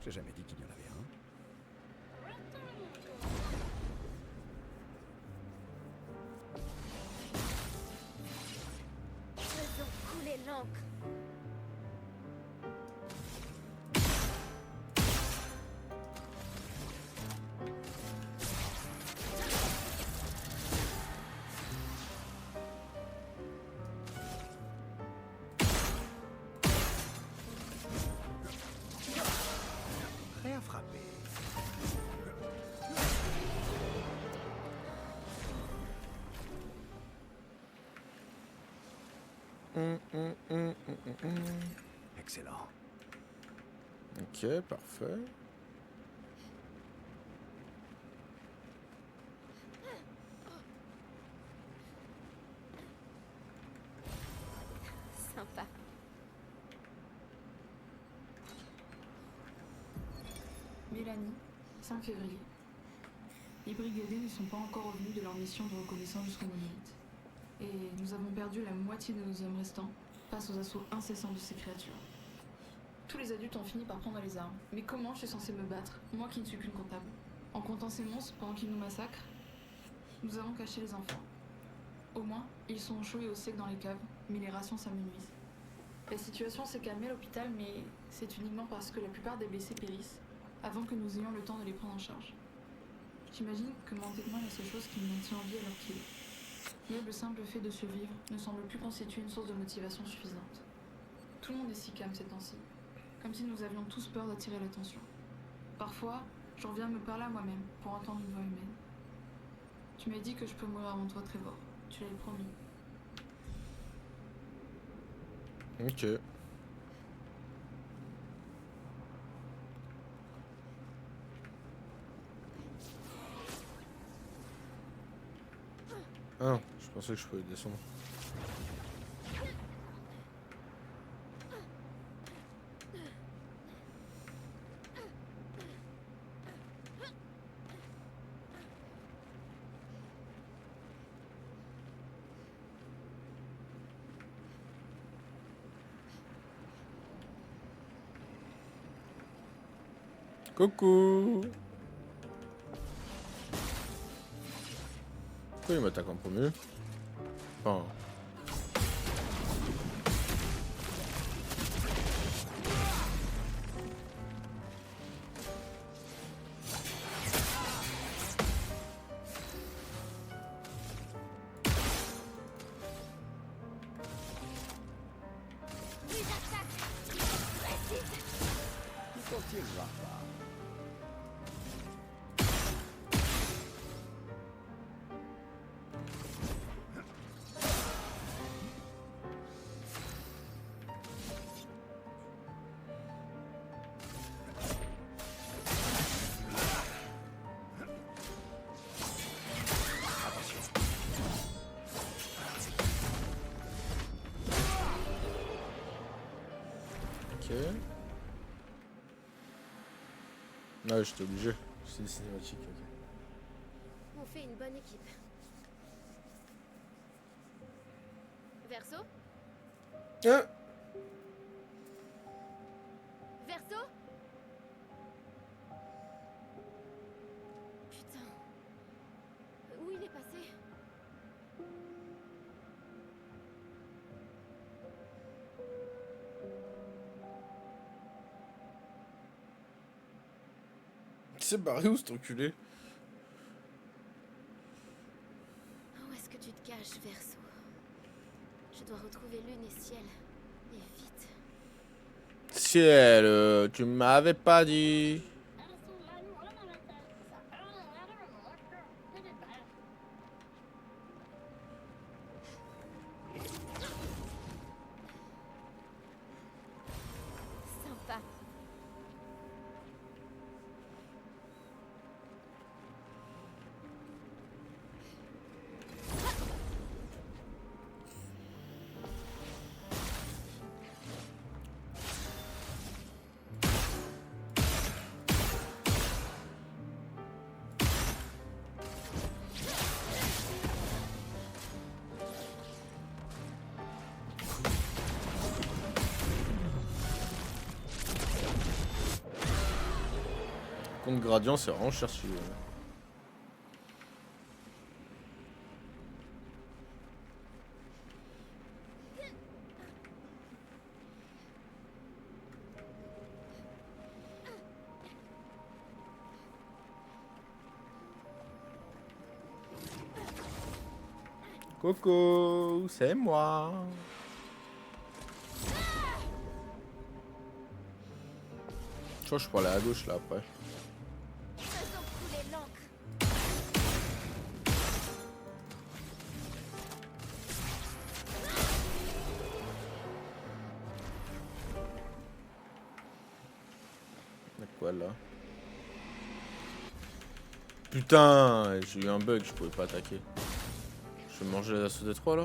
J'ai jamais dit qu'il y en avait un. Faisons couler l'encre. Prêt à frapper. Excellent. Ok, parfait. Sympa. Mélanie, 5 février. Les brigadiers ne sont pas encore revenus de leur mission de reconnaissance jusqu'au monolithe. Et nous avons perdu la moitié de nos hommes restants face aux assauts incessants de ces créatures. Tous les adultes ont fini par prendre les armes. Mais comment je suis censée me battre, moi qui ne suis qu'une comptable? En comptant ces monstres pendant qu'ils nous massacrent? Nous avons caché les enfants. Au moins, ils sont au chaud et au sec dans les caves, mais les rations s'amenuisent. La situation s'est calmée à l'hôpital, mais c'est uniquement parce que la plupart des blessés périssent avant que nous ayons le temps de les prendre en charge. J'imagine que mentalement, la seule chose qui me maintient en vie alors qu'il est. Mais le simple fait de survivre ne semble plus constituer une source de motivation suffisante. Tout le monde est si calme ces temps-ci, comme si nous avions tous peur d'attirer l'attention. Parfois, j'en viens à me parler à moi-même pour entendre une voix humaine. Tu m'as dit que je peux mourir avant toi, Trevor. Tu l'avais promis. Ok. Ah, je pensais que je pouvais descendre. Coucou. Pourquoi il m'attaque en premier? Enfin... Ok. Ouais, j'étais obligé. C'est des cinématiques, ok. On fait une bonne équipe. Verso? Ah Verso? Putain. Où il est passé? Il s'est barré où cet enculé? Où est-ce que tu te caches, Verso? Je dois retrouver Lune et Ciel. Et vite. Ciel, tu m'avais pas dit. Sympa. Contre gradient, c'est vraiment cherché. Coco, c'est moi. Je crois que je peux aller à gauche là après. Faisons couler l'encre. Y'a quoi là? Putain, j'ai eu un bug, je pouvais pas attaquer. Je vais manger les assauts des 3 là.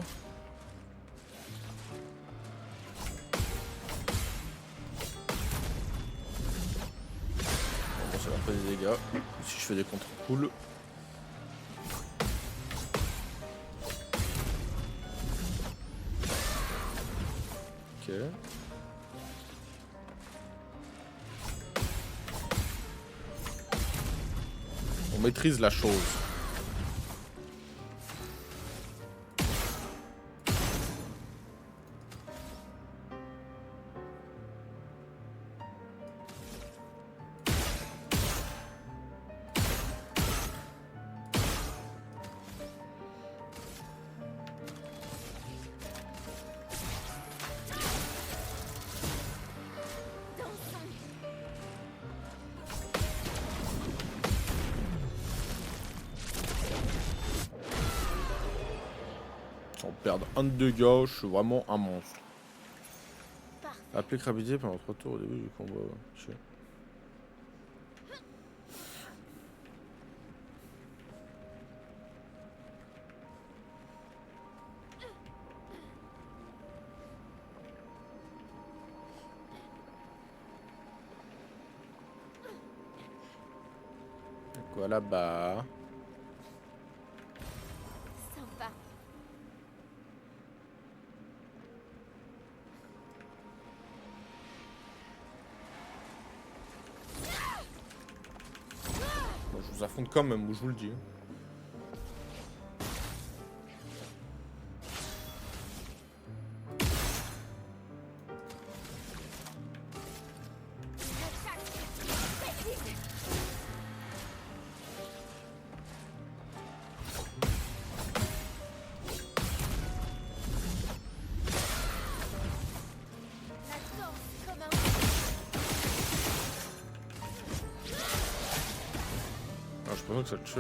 Bon, ça leur fait des dégâts. Si je fais des contre-poules. Ok. On maîtrise la chose. Sans perdre un de dégâts, je suis vraiment un monstre. Parfait. Applique rapidité pendant 3 tours au début du combat. Je sais. Quoi là-bas? Sympa. Bon, je vous affronte quand même, je vous le dis. La danse comme un... Alors, je pense que ça le tue.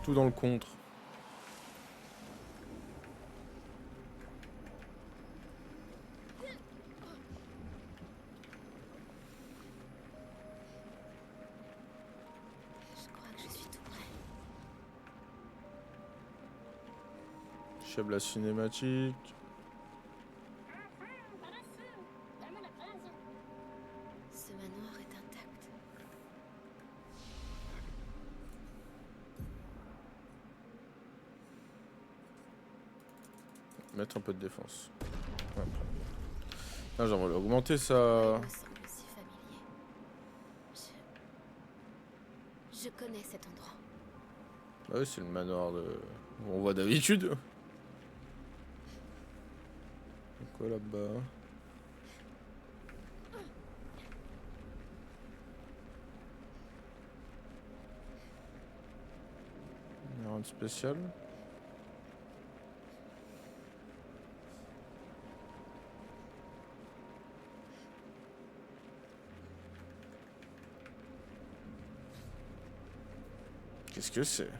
Tout dans le contre. Je crois que je suis tout prêt. Cheb la cinématique. Ce manoir est intact. Mettre un peu de défense. Après. Là, j'aimerais augmenter ça. Il me semble si familier. Je connais cet endroit. Ah oui, c'est le manoir de... on voit d'habitude. Quoi là-bas? Il y a rien de spécial. Qu'est-ce que c'est?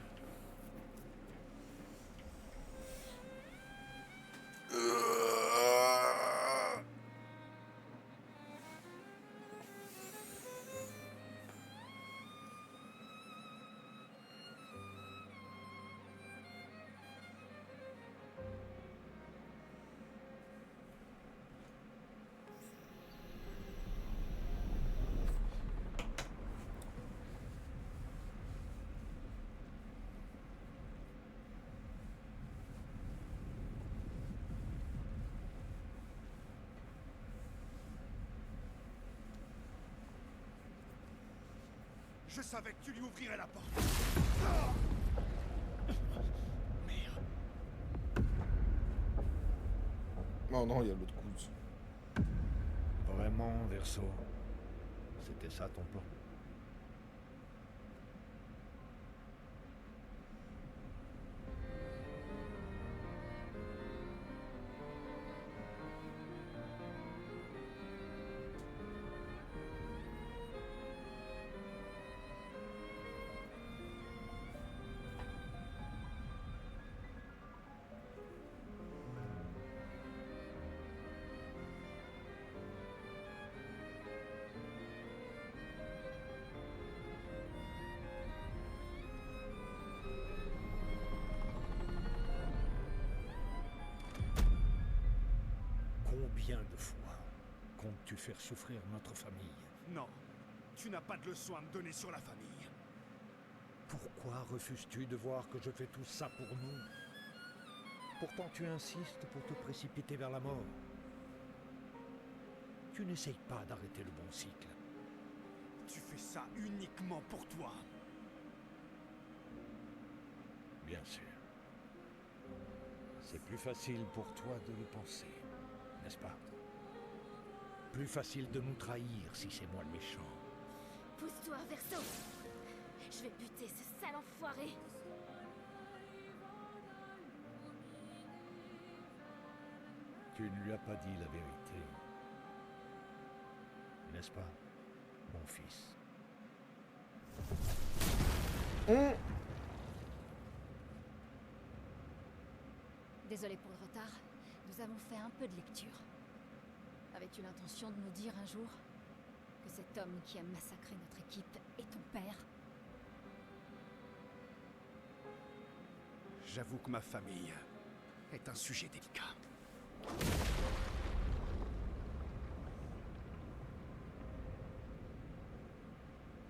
Je savais que tu lui ouvrirais la porte. Oh non, il y a l'autre coude. Vraiment, Verso? C'était ça ton plan? Combien de fois comptes-tu faire souffrir notre famille? Non, tu n'as pas de leçon à me donner sur la famille. Pourquoi refuses-tu de voir que je fais tout ça pour nous? Pourtant tu insistes pour te précipiter vers la mort. Tu n'essayes pas d'arrêter le bon cycle. Tu fais ça uniquement pour toi. Bien sûr. C'est plus facile pour toi de le penser, n'est-ce pas? Plus facile de nous trahir si c'est moi le méchant. Pousse-toi, Verso. Je vais buter ce sale enfoiré. Tu ne lui as pas dit la vérité. N'est-ce pas, mon fils? Désolé pour le retard. Nous avons fait un peu de lecture. Avais-tu l'intention de nous dire un jour que cet homme qui a massacré notre équipe est ton père? J'avoue que ma famille est un sujet délicat.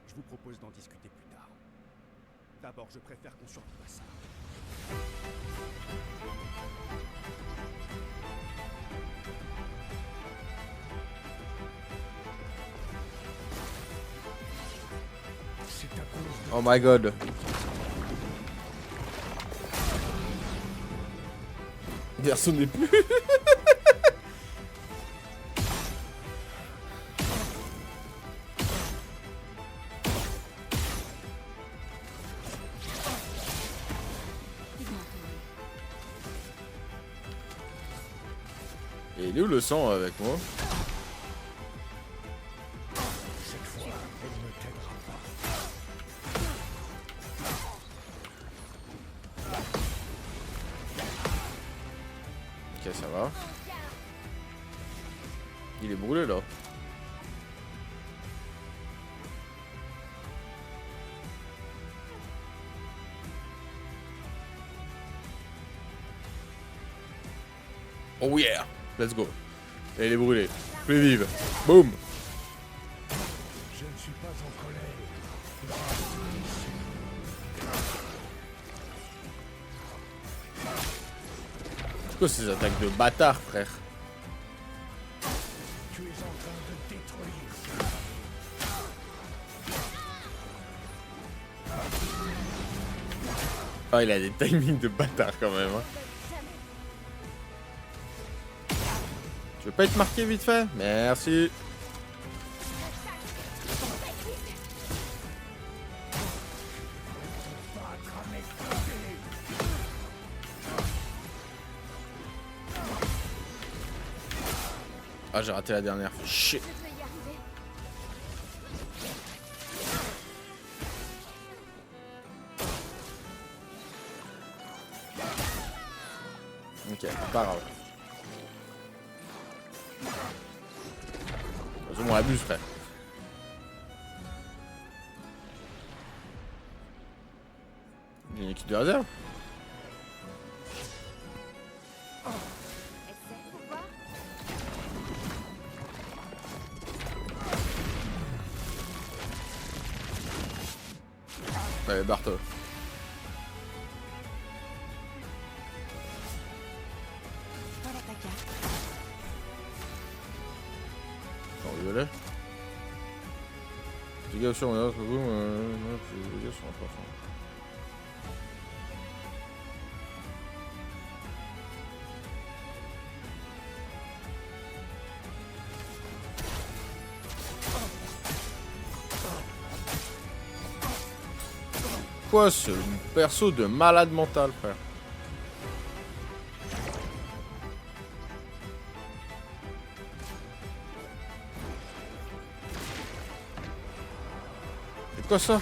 Je vous propose d'en discuter plus tard. D'abord, je préfère qu'on survive à ça. C'est à cause de... Oh my god. Verso n'est plus. Et il est où le sang avec moi? Cette fois, elle ne t'aidera pas. Ok, ça va. Il est brûlé là. Oh yeah! Let's go. Et elle est brûlée. Plus vive. Boum! Je ne suis pas en colère. C'est quoi ces attaques de bâtard, frère? Tu es en train de détruire. Ah, il a des timings de bâtard quand même. Hein. Tu veux pas être marqué vite fait? Merci. Ah, j'ai raté la dernière. Shit. Je vais y arriver. Ok, pas grave. Vas-y, on abuse, frère. Il y a une équipe de réserve. Essaie pour voir. Ouais, Barthes. Voilà ta carte. Sans rigoler. Les dégâts sur mon autre boum, les dégâts sont importants. Quoi ce perso de malade mental, frère? C'est quoi ça?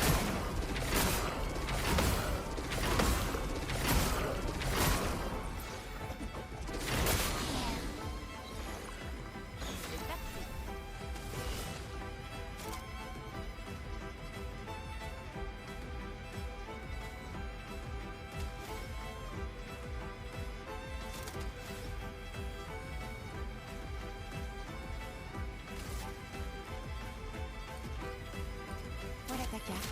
Voilà ta carte.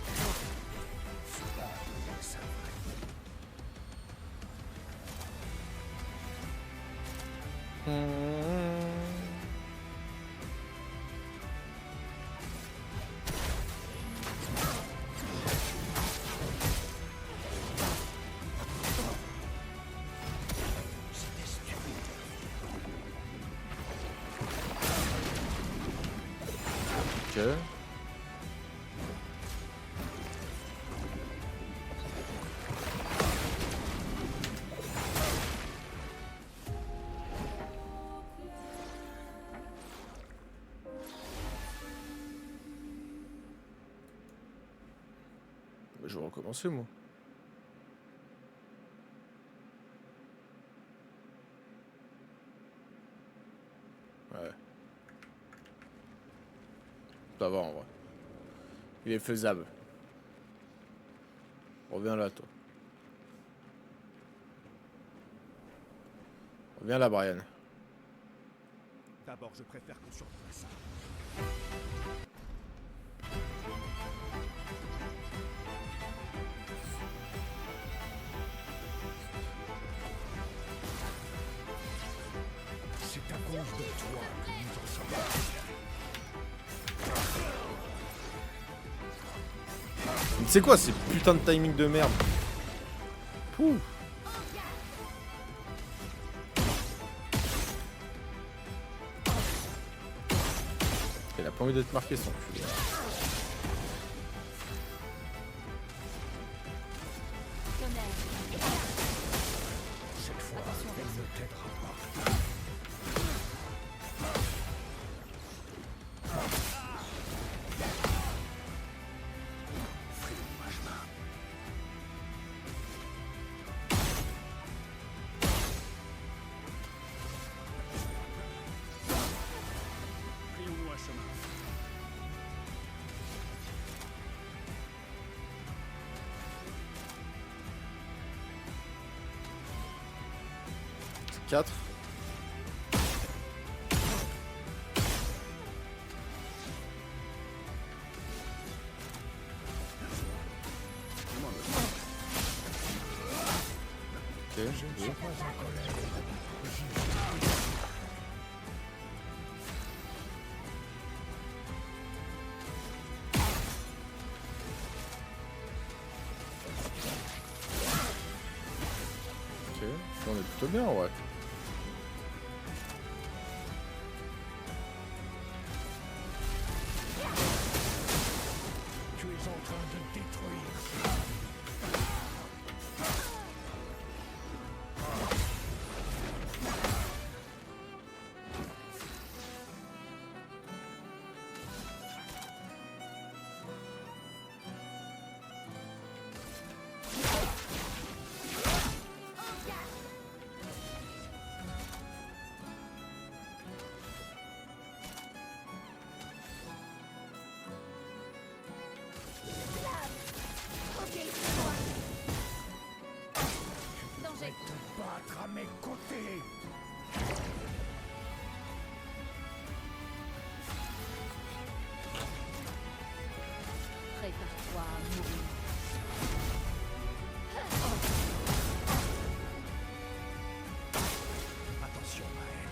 Ok. Je vais recommencer moi. Ouais. Ça va en vrai. Il est faisable. Reviens là toi. Reviens là Brian. D'abord, je préfère qu'on surveille ça. C'est à cause de toi que nous en sommes là. C'est quoi ces putains de timing de merde? Pouh. Il a pas envie d'être marqué son cul. Cette fois, elle ne t'aidera pas. Frayons-nous un chemin. Quatre. Ok, Je ne suis pas en colère. ok. On est plutôt bien ouais. Tu es en train de détruire. Danger. Te battre à mes côtés. Prépare-toi à mourir. Attention, Maël.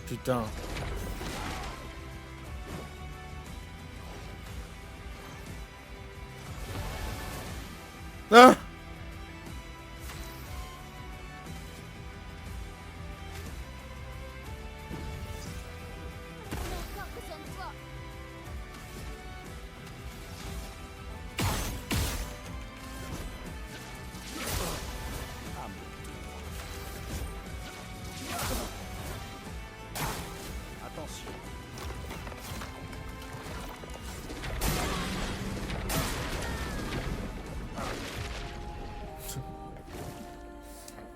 Putain. Ah! On a encore besoin de toi. Attention.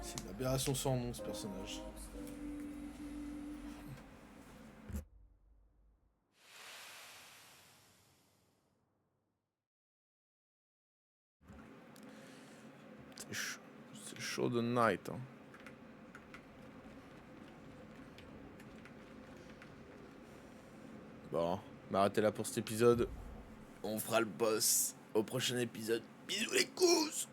C'est une aberration sans nom, ce personnage. C'est chaud de night. Hein. Bon, m'arrêtez là pour cet épisode. On fera le boss au prochain épisode. Bisous les coups!